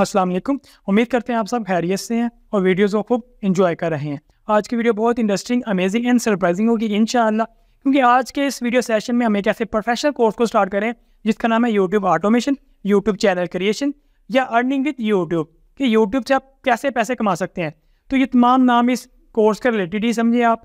अस्सलाम वालेकुम। उम्मीद करते हैं आप सब खैरियत से हैं और वीडियोज़ को खूब इंजॉय कर रहे हैं। आज की वीडियो बहुत इंटरेस्टिंग, अमेजिंग एंड सरप्राइजिंग होगी इंशाअल्लाह, क्योंकि आज के इस वीडियो सेशन में हम एक ऐसे प्रोफेशनल कोर्स को स्टार्ट करें जिसका नाम है YouTube automation, YouTube channel creation या अर्निंग विद यूट्यूब, कि यूट्यूब से आप कैसे पैसे कमा सकते हैं। तो ये तमाम नाम इस कोर्स के रिलेटेड ही समझिए आप।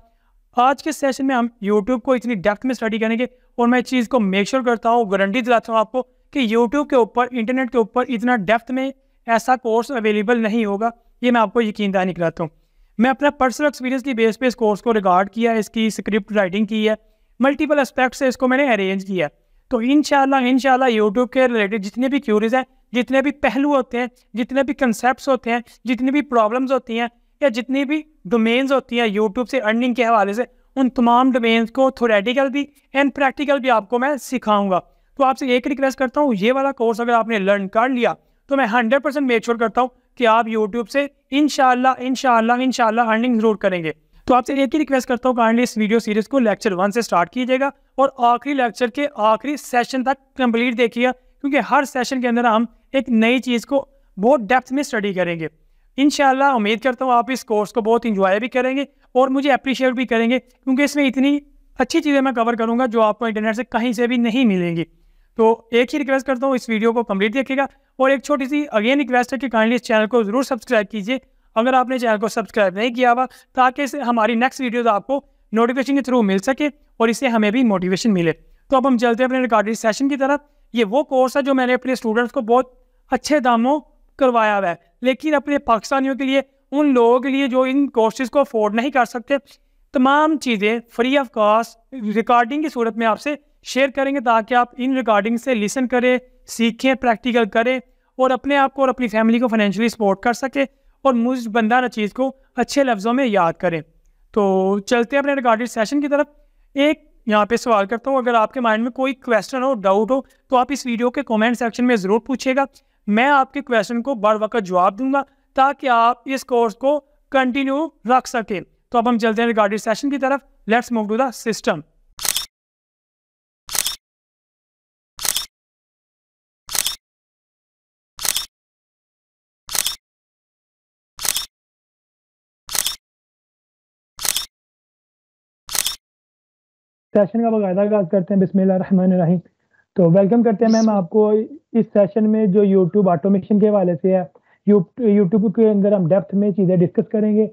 आज के सेशन में हम यूट्यूब को इतनी डेप्थ में स्टडी करेंगे और मैं इस चीज़ को मेक श्योर करता हूँ, गारंटी दिलाता हूँ आपको कि यूट्यूब के ऊपर, इंटरनेट के ऊपर इतना डेप्थ में ऐसा कोर्स अवेलेबल नहीं होगा। ये मैं आपको यकीन दहानी कराता हूँ। मैं अपना पर्सनल एक्सपीरियंस की बेस पे इस कोर्स को रिकॉर्ड किया है, इसकी स्क्रिप्ट राइटिंग की है, मल्टीपल एस्पेक्ट से इसको मैंने अरेंज किया है। तो इंशाल्लाह यूट्यूब के रिलेटेड जितने भी क्यूरीज हैं, जितने भी पहलू होते हैं, जितने भी कंसेप्ट होते हैं, जितनी भी प्रॉब्लम्स होती हैं या जितनी भी डोमेन्स होती हैं यूट्यूब से अर्निंग के हवाले से, उन तमाम डोमेन्स को थोरेटिकल भी एंड प्रैक्टिकल भी आपको मैं सिखाऊंगा। तो आपसे एक रिक्वेस्ट करता हूँ, ये वाला कोर्स अगर आपने लर्न कर लिया तो मैं 100% मेक श्योर करता हूँ कि आप यूट्यूब से इंशाल्लाह अर्निंग जरूर करेंगे। तो आपसे एक ही रिक्वेस्ट करता हूँ, काइंडली इस वीडियो सीरीज को लेक्चर 1 से स्टार्ट कीजिएगा और आखिरी लेक्चर के आखिरी सेशन तक कंप्लीट देखिएगा, क्योंकि हर सेशन के अंदर हम एक नई चीज़ को बहुत डेप्थ में स्टडी करेंगे। इंशाल्लाह उम्मीद करता हूँ आप इस कोर्स को बहुत इंजॉय भी करेंगे और मुझे अप्रिशिएट भी करेंगे, क्योंकि इसमें इतनी अच्छी चीज़ें मैं कवर करूँगा जो आपको इंटरनेट से कहीं से भी नहीं मिलेंगी। तो एक ही रिक्वेस्ट करता हूँ, इस वीडियो को कंप्लीट देखिएगा और एक छोटी सी अगेन रिक्वेस्ट है कि काइंडली इस चैनल को ज़रूर सब्सक्राइब कीजिए अगर आपने चैनल को सब्सक्राइब नहीं किया हुआ, ताकि इसे हमारी नेक्स्ट वीडियोस आपको नोटिफिकेशन के थ्रू मिल सके और इससे हमें भी मोटिवेशन मिले। तो अब हम चलते हैं अपने रिकॉर्डेड सेशन की तरफ। ये वो कोर्स है जो मैंने अपने स्टूडेंट्स को बहुत अच्छे दामों करवाया हुआ है, लेकिन अपने पाकिस्तानियों के लिए, उन लोगों के लिए जो इन कोर्सेज को अफोर्ड नहीं कर सकते, तमाम चीज़ें फ्री ऑफ कॉस्ट रिकॉर्डिंग की सूरत में आपसे शेयर करेंगे, ताकि आप इन रिकॉर्डिंग से लिसन करें, सीखें, प्रैक्टिकल करें और अपने आप को और अपनी फैमिली को फाइनेंशियली सपोर्ट कर सके और मुझ बंदा न चीज़ को अच्छे लफ्ज़ों में याद करें। तो चलते हैं अपने रिकॉर्डेड सेशन की तरफ। एक यहाँ पे सवाल करता हूँ, अगर आपके माइंड में कोई क्वेश्चन हो, डाउट हो, तो आप इस वीडियो के कमेंट सेक्शन में ज़रूर पूछिएगा। मैं आपके क्वेश्चन को बर वक्त जवाब दूंगा ताकि आप इस कोर्स को कंटिन्यू रख सकें। तो अब हम चलते हैं रिकॉर्डेड सेशन की तरफ। Let's move to the system. Session का बाकायदा आगाज करते हैं, बिस्मिल्लाहिर्रहमानिर्रहीम। तो वेलकम करते हैं मैम आपको इस सेशन में जो यूट्यूब ऑटोमेशन के हवाले से है। यूट्यूब के अंदर हम डेप्थ में चीज़ें डिस्कस करेंगे,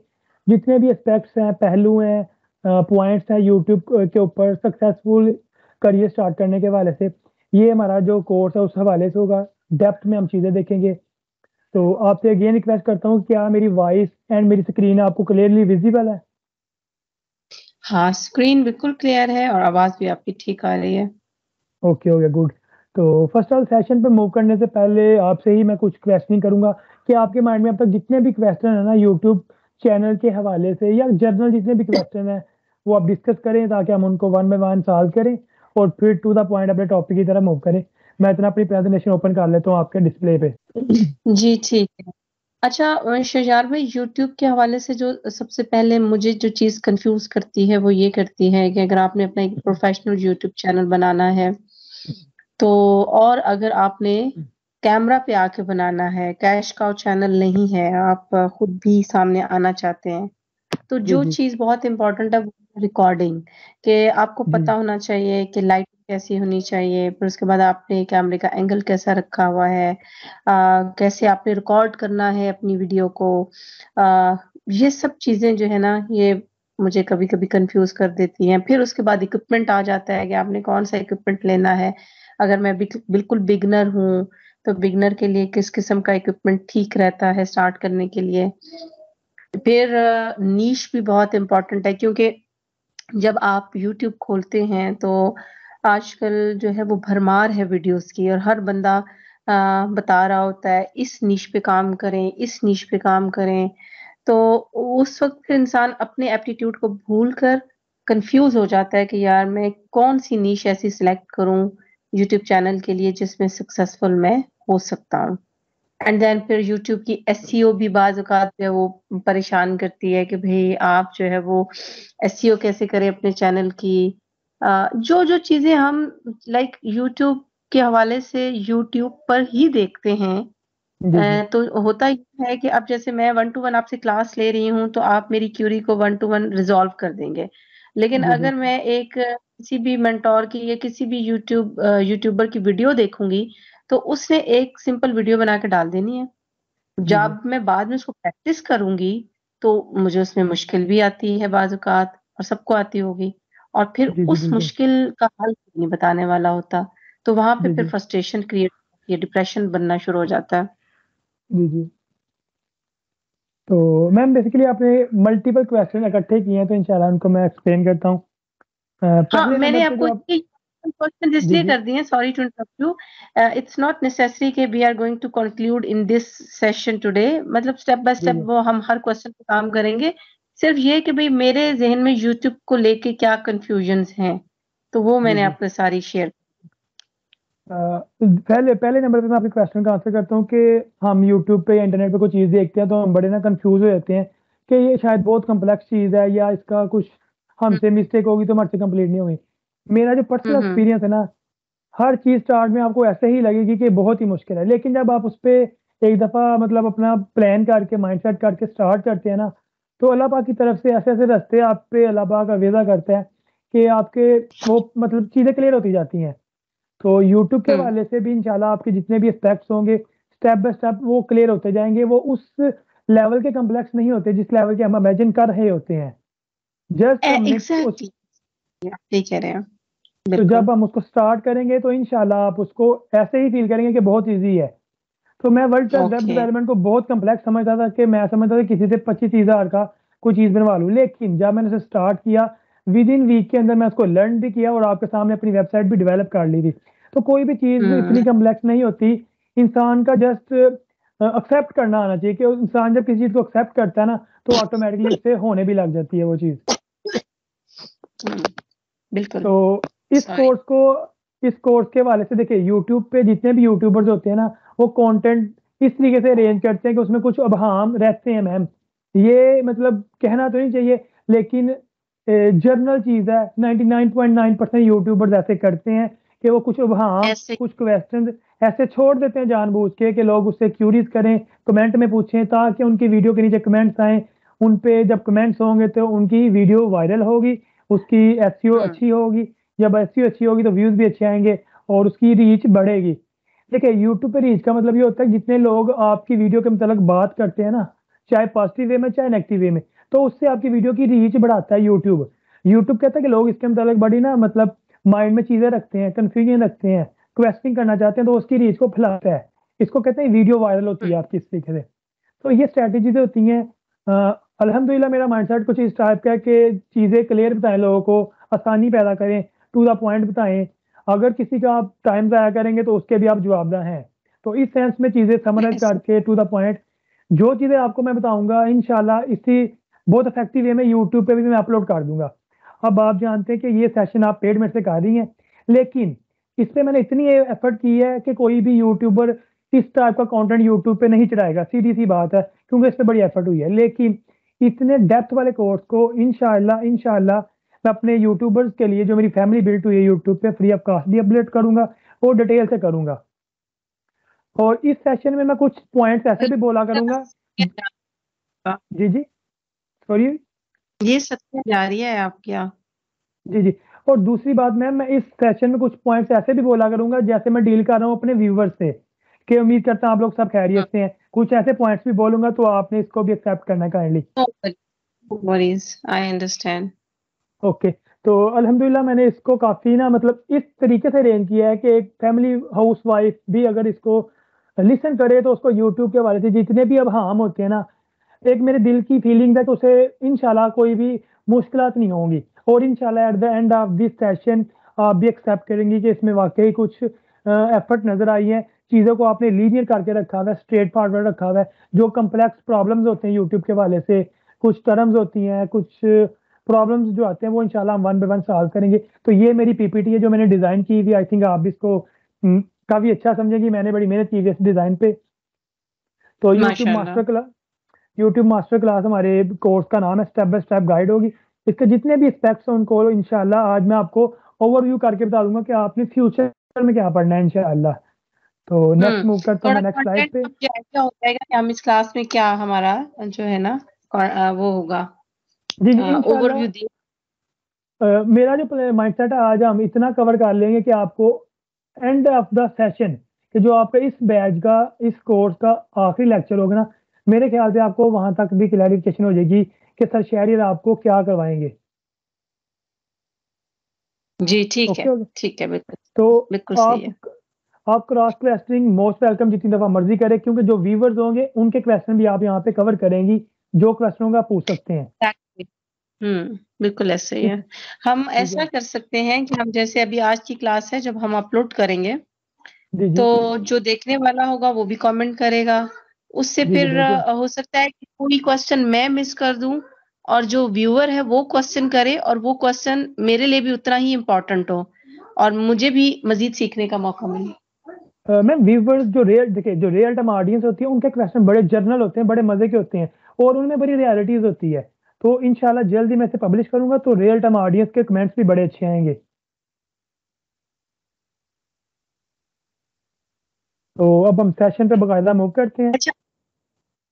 जितने भी एस्पेक्ट्स हैं, पहलू हैं, पॉइंट्स हैं यूट्यूब के ऊपर सक्सेसफुल करियर स्टार्ट करने के हवाले से। ये हमारा जो कोर्स है उस हवाले से होगा, डेप्थ में हम चीज़ें देखेंगे। तो आपसे अगेन रिक्वेस्ट करता हूँ, क्या मेरी वॉइस एंड मेरी स्क्रीन आपको क्लियरली विजिबल है? हाँ, स्क्रीन बिल्कुल क्लियर है और आवाज़ भी आपकी ठीक आ रही है। Okay, good. तो फर्स्ट ऑल सेशन पे मूव करने से पहले आपसे ही मैं कुछ क्वेश्चनिंग करूँगा कि आपके माइंड में अब तक जितने भी क्वेश्चन है ना यूट्यूब चैनल के हवाले से या जनरल जितने भी क्वेश्चन हैं, वो आप डिस्कस करें ताकि हम उनको वन बाय वन सॉल्व करें और फिर टू द पॉइंट अपने टॉपिक की तरफ मूव करें। मैं इतना अपनी प्रेजेंटेशन ओपन कर लेता हूँ आपके डिस्प्ले पे। जी, ठीक है। अच्छा शुजात भाई, यूट्यूब के हवाले से जो सबसे पहले मुझे जो चीज़ कन्फ्यूज़ करती है वो ये करती है कि अगर आपने अपना एक प्रोफ़ेशनल यूट्यूब चैनल बनाना है, तो और अगर आपने कैमरा पे आके बनाना है, कैश काउ चैनल नहीं है, आप खुद भी सामने आना चाहते हैं, तो जो चीज़ बहुत इम्पोर्टेंट है वो रिकॉर्डिंग, कि आपको पता होना चाहिए कि लाइट कैसी होनी चाहिए, फिर उसके बाद आपने कैमरे का एंगल कैसा रखा हुआ है, कैसे आपने रिकॉर्ड करना है अपनी वीडियो को। ये सब चीज़ें जो है ना, ये मुझे कभी-कभी कन्फ्यूज़ कर देती हैं। फिर उसके बाद इक्विपमेंट आ जाता है कि आपने कौन-सा इक्विपमेंट लेना है। अगर मैं बिल्कुल बिगिनर हूँ, तो बिगिनर के लिए किस किस्म का इक्विपमेंट ठीक रहता है स्टार्ट करने के लिए। फिर नीश भी बहुत इम्पोर्टेंट है, क्योंकि जब आप यूट्यूब खोलते हैं तो आजकल जो है वो भरमार है वीडियोस की और हर बंदा बता रहा होता है इस नीश पे काम करें, इस नीश पे काम करें। तो उस वक़्त फिर इंसान अपने एप्टीट्यूड को भूलकर कन्फ्यूज़ हो जाता है कि यार मैं कौन-सी नीश ऐसी सिलेक्ट करूँ यूट्यूब चैनल के लिए जिसमें सक्सेसफुल मैं हो सकता हूँ। एंड देन फिर यूट्यूब की एसईओ भी बाज़ औक़ात जो है वो परेशान करती है कि भई आप जो है वो एसईओ कैसे करें अपने चैनल की। जो-जो चीज़ें हम लाइक यूट्यूब के हवाले से यूट्यूब पर ही देखते हैं, जी जी तो होता ये है कि अब जैसे मैं 1 टू 1 आपसे क्लास ले रही हूँ, तो आप मेरी क्यूरी को 1 टू 1 रिज़ॉल्व कर देंगे। लेकिन जी जी अगर मैं एक किसी भी मेंटर की या किसी भी यूट्यूबर की वीडियो देखूँगी, तो उसने एक सिंपल वीडियो बना के डाल देनी है। जी जी जब मैं बाद में उसको प्रैक्टिस करूँगी, तो मुझे उसमें मुश्किल भी आती है बाज़ औक़ात, और सबको आती होगी, और फिर जी जी उस बिल्कुल। मुश्किल का हल कोई नहीं बताने वाला होता। तो वहाँ पे जी फिर जी फ्रस्ट्रेशन क्रिएट होती है, डिप्रेशन बनना शुरू हो जाता है। जी जी। तो मैम बेसिकली आपने मल्टीपल क्वेश्चन इकट्ठे किए हैं, तो इंशाल्लाह उनको मैं एक्सप्लेन करता हूँ। हाँ, पहले मैंने नंबर पे आपको जो आप। ये क्वेश्चन जी इसलिए जी कर दिए हैं, sorry to interrupt you. It's not necessary कि we are going to conclude in this session today, मतलब स्टेप बाय जी स्टेप जी वो हम हर क्वेश्चन पे काम करेंगे। सिर्फ ये कि भई मेरे ज़हन में यूट्यूब को लेके क्या कन्फ्यूजन्स हैं, तो वो जी मैंने जी। आपको सारी शेयर। पहले पहले नंबर पे मैं आपके क्वेश्चन का आंसर करता हूँ कि हम यूट्यूब पे या इंटरनेट पे कोई चीज़ देखते हैं तो हम बड़े ना कंफ्यूज हो जाते हैं कि ये शायद बहुत कम्प्लेक्स चीज़ है, या इसका कुछ हुँ, हमसे मिस्टेक होगी तो हमारे से कंप्लीट नहीं होगी। मेरा जो हुँ, पर्सनल हुँ, एक्सपीरियंस है ना, हर चीज़ स्टार्ट में आपको ऐसे ही लगेगी कि बहुत ही मुश्किल है, लेकिन जब आप उस पे एक दफ़ा मतलब अपना प्लान करके माइंडसेट करके स्टार्ट करते हैं ना, तो अल्लाह पाक की तरफ से ऐसे-ऐसे रास्ते आप पे अल्लाह पाक अवेज़ा करता है कि आपके वो मतलब चीज़ें क्लियर होती जाती हैं। तो यूट्यूब के हुँ। हवाले से भी इंशाल्लाह आपके जितने भी एस्पेक्ट्स होंगे, स्टेप बाय स्टेप वो क्लियर होते जाएँगे। वो उस लेवल के कॉम्प्लेक्स नहीं होते जिस लेवल के हम इमेजिन कर रहे होते हैं। जस्ट हमने उस एग्ज़ैक्टली, आप सही कह रहे हैं, तो बिल्कुल। जब हम उसको स्टार्ट करेंगे तो इंशाल्लाह आप उसको ऐसे ही फ़ील करेंगे कि बहुत ईज़ी है। तो मैं वर्डप्रेस वेब ओके। डेवलपमेंट को बहुत कॉम्प्लेक्स समझता था कि मैं समझता था किसी से 25,000 का कोई चीज़ बनवा लूँ। लेकिन जब मैंने उसे स्टार्ट किया, विद इन वीक के अंदर मैं उसको लर्न भी किया और आपके सामने अपनी वेबसाइट भी डेवलप कर ली थी। तो कोई भी चीज़ हुँ, इतनी कॉम्प्लेक्स नहीं होती, इंसान का जस्ट एक्सेप्ट करना आना चाहिए कि इंसान जब किसी चीज़ को एक्सेप्ट करता है ना, तो ऑटोमैटिकली उससे होने भी लग जाती है वो चीज़। हुँ, बिल्कुल, तो सॉरी। इस कोर्स के हवाले से देखिए, यूट्यूब पे जितने भी यूट्यूबर्स होते हैं ना, वो कंटेंट इस तरीके से अरेंज करते हैं कि उसमें कुछ अबहाम रहते हैं मैम। ये मतलब कहना तो नहीं चाहिए, लेकिन जनरल चीज़ है, 99.9% यूट्यूबर्स ऐसे करते हैं कि वो कुछ अबहाम, ऐसे कुछ क्वेश्चंस ऐसे छोड़ देते हैं जानबूझ के कि लोग उससे क्यूरीज़ करें, कमेंट में पूछें, ताकि उनकी वीडियो के नीचे कमेंट्स आएँ। उन पे जब कमेंट्स होंगे तो उनकी वीडियो वायरल होगी, उसकी एसईओ हुँ, अच्छी होगी, जब एसईओ अच्छी होगी तो व्यूज़ भी अच्छे आएँगे और उसकी रीच बढ़ेगी। देखिए, यूट्यूब पे रीच का मतलब ये होता है कि जितने लोग आपकी वीडियो के मतलब बात करते हैं ना, चाहे पॉजिटिव वे में चाहे नेगेटिव वे में, तो उससे आपकी वीडियो की रीच बढ़ाता है यूट्यूब। यूट्यूब कहता है कि लोग इसके मतलब बड़ी ना मतलब माइंड में चीज़ें रखते हैं, कन्फ्यूजन रखते हैं, क्वेश्चनिंग करना चाहते हैं, तो उसकी रीच को फैलाता है। इसको कहते हैं वीडियो वायरल होती हुँ, है आपकी इस तरीके से। तो ये स्ट्रैटेजीज़ होती हैं। अल्हम्दुलिल्लाह मेरा माइंडसेट कुछ इस टाइप का है कि चीज़ें क्लियर बताएँ लोगों को, आसानी पैदा करें, टू द पॉइंट बताएँ। अगर किसी का आप टाइम ज़ाया करेंगे तो उसके भी आप जवाबदेह हैं। तो इस सेंस में चीज़ें समराइज़ ऐसे करके टू द पॉइंट जो चीज़ें आपको मैं बताऊँगा इंशाल्लाह इसी बहुत इफेक्टिव वे में यूट्यूब पे भी मैं अपलोड कर दूँगा। अब आप जानते हैं कि ये सेशन आप पेड मेरे से कर रही हैं, लेकिन इसपे मैंने इतनी एफर्ट की है कि कोई भी यूट्यूबर इस टाइप का कंटेंट यूट्यूब पे नहीं चढ़ाएगा, सीधी-सी बात है, क्योंकि इस पे बड़ी एफर्ट हुई है। लेकिन इतने डेप्थ वाले कोर्स को इंशाअल्लाह इंशाअल्लाह मैं अपने यूट्यूबर्स के लिए जो मेरी फैमिली बिल्ट हुई है यूट्यूब पे फ्री ऑफ कॉस्ट भी अपलोड करूँगा और डिटेल से करूँगा। और इस सेशन में मैं कुछ पॉइंट्स ऐसे भी बोला करूँगा। जी, जी। सॉरी? ये सत्य जारिया है आपके यहाँ। जी, जी। और दूसरी बात मैम, मैं इस सेशन में कुछ पॉइंट्स ऐसे भी बोला करूँगा जैसे मैं डील कर रहा हूँ अपने व्यूअर्स से, कि उम्मीद करता हूँ आप लोग सब हुँ, खैरियत से हैं। कुछ ऐसे पॉइंट्स भी बोलूँगा तो आपने इसको भी एक्सेप्ट करना है kindly. No worries, I understand. Okay. तो अल्हम्दुलिल्लाह मैंने इसको काफ़ी ना मतलब इस तरीके से अरेंज किया है कि एक फैमिली हाउसवाइफ भी अगर इसको लिसन करे तो उसको यूट्यूब के हवाले से जितने भी अबहाम होते हैं ना, एक मेरे दिल की फीलिंग है कि उसे इंशाल्लाह कोई भी मुश्किलात नहीं होंगी, और इंशाल्लाह at the end of this session आप भी एक्सेप्ट करेंगी कि इसमें वाक़ई कुछ एफर्ट नज़र आई है। चीज़ों को आपने लीनियर करके रखा हुआ है, स्ट्रेट फॉरवर्ड रखा हुआ है। जो कॉम्प्लेक्स प्रॉब्लम्स होते हैं यूट्यूब के हवाले से, कुछ टर्म्स होती हैं, कुछ प्रॉब्लम्स जो आते हैं वो इंशाल्लाह हम वन बाय वन सॉल्व करेंगे। तो ये मेरी पीपीटी है जो मैंने डिज़ाइन की हुई है। आई थिंक आप भी इसको काफ़ी अच्छा समझेंगी। मैंने बड़ी मेहनत की है इस डिज़ाइन पे। तो माशाअल्लाह। यूट्यूब मास्टर क्लास हमारे कोर्स का नाम है, स्टेप बाय स्टेप गाइड होगी। इसके जितने भी एस्पेक्ट्स हैं उनको इंशाल्लाह आज मैं आपको ओवरव्यू करके बता दूँगा कि आपने फ्यूचर में क्या पढ़ना है इंशाल्लाह। तो नेक्स्ट मूव करता हूँ थोड़ा मैं नेक्स्ट स्लाइड कंटेंट पे। समझ आइडिया हो जाएगा कि हम इस क्लास में क्या हमारा जो है ना वो होगा, जी जी इंशाल्लाह। ओवरव्यू दिए। मेरा जो माइंडसेट है, आज हम इतना कवर कर लेंगे कि आपको एंड ऑफ द सेशन कि जो आपका इस बैच का, इस कोर्स का आखिरी लेक्चर होगा ना, मेरे ख्याल से आपको वहां तक भी क्लैरिफिकेशन हो जाएगी कि सर शहरियर आपको क्या करवाएंगे। जी ठीक है, ओके ओके। ठीक है, बिल्कुल तो बिल्कुल सही है। आप क्रॉस क्वेश्चनिंग मोस्ट वेलकम जितनी दफा मर्जी करें, क्योंकि जो व्यूवर्स होंगे उनके क्वेश्चन भी आप यहाँ पे कवर करेंगी, जो क्वेश्चन होंगे आप पूछ सकते हैं। Exactly. बिल्कुल ऐसे ही ठीक है। हम ठीक ऐसा है। कर सकते हैं कि हम जैसे अभी आज की क्लास है, जब हम अपलोड करेंगे जी जी तो जो देखने वाला होगा वो भी कमेंट करेगा। उससे जी जी फिर बिल्कुल। हो सकता है कि कोई क्वेश्चन मैं मिस कर दूं और जो व्यूअर है वो क्वेश्चन करे, और वो क्वेश्चन मेरे लिए भी उतना ही इम्पोर्टेंट हो और मुझे भी मजीद सीखने का मौका मिले। मैम व्यूवर्स जो रियल, देखिए जो रियल टाइम ऑडियंस होती है उनके क्वेश्चन बड़े जनरल होते हैं, बड़े मजे के होते हैं, और उनमें बड़ी रियलिटीज होती है। तो इंशाल्लाह जल्दी मैं इसे पब्लिश करूंगा, तो रियल टाइम ऑडियंस के कमेंट्स भी बड़े अच्छे आएंगे। तो अब हम सेशन पे बाकायदा मूव करते हैं। अच्छा,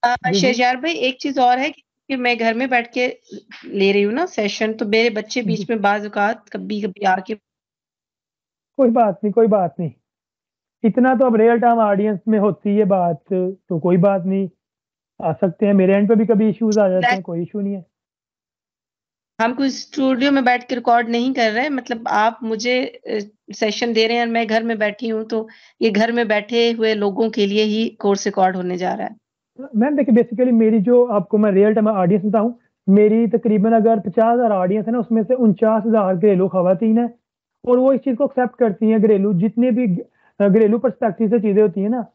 जी जी शहजार भाई एक चीज और है कि मैं घर में बैठ के ले रही हूँ ना सेशन, तो मेरे बच्चे जी। बीच में बाज औकात कभी कभी आके। कोई बात नहीं, कोई बात नहीं। इतना तो अब रियल टाइम ऑडियंस में होती है बात, तो कोई बात नहीं। आ सकते हैं, मेरे एंड पे भी कभी इश्यूज आ जाते हैं, कोई इशू नहीं है। हम कोई स्टूडियो में बैठ के रिकॉर्ड नहीं कर रहे हैं, मतलब आप मुझे सेशन दे रहे हैं और मैं घर में बैठी हूँ, तो ये घर में बैठे हुए लोगों के लिए ही कोर्स रिकॉर्ड होने जा रहा है। मैम देखिए बेसिकली मेरी जो, आपको मैं रियल टाइम ऑडियंस बताऊं, मेरी तकरीबन अगर 50,000 ऑडियंस है ना, उसमें से 49,000 घरेलू खवातीन है, और वो इस चीज़ को एक्सेप्ट करती हैं। घरेलू जितने भी घरेलू पर्सपेक्टिव से चीज़ें होती हैं ना,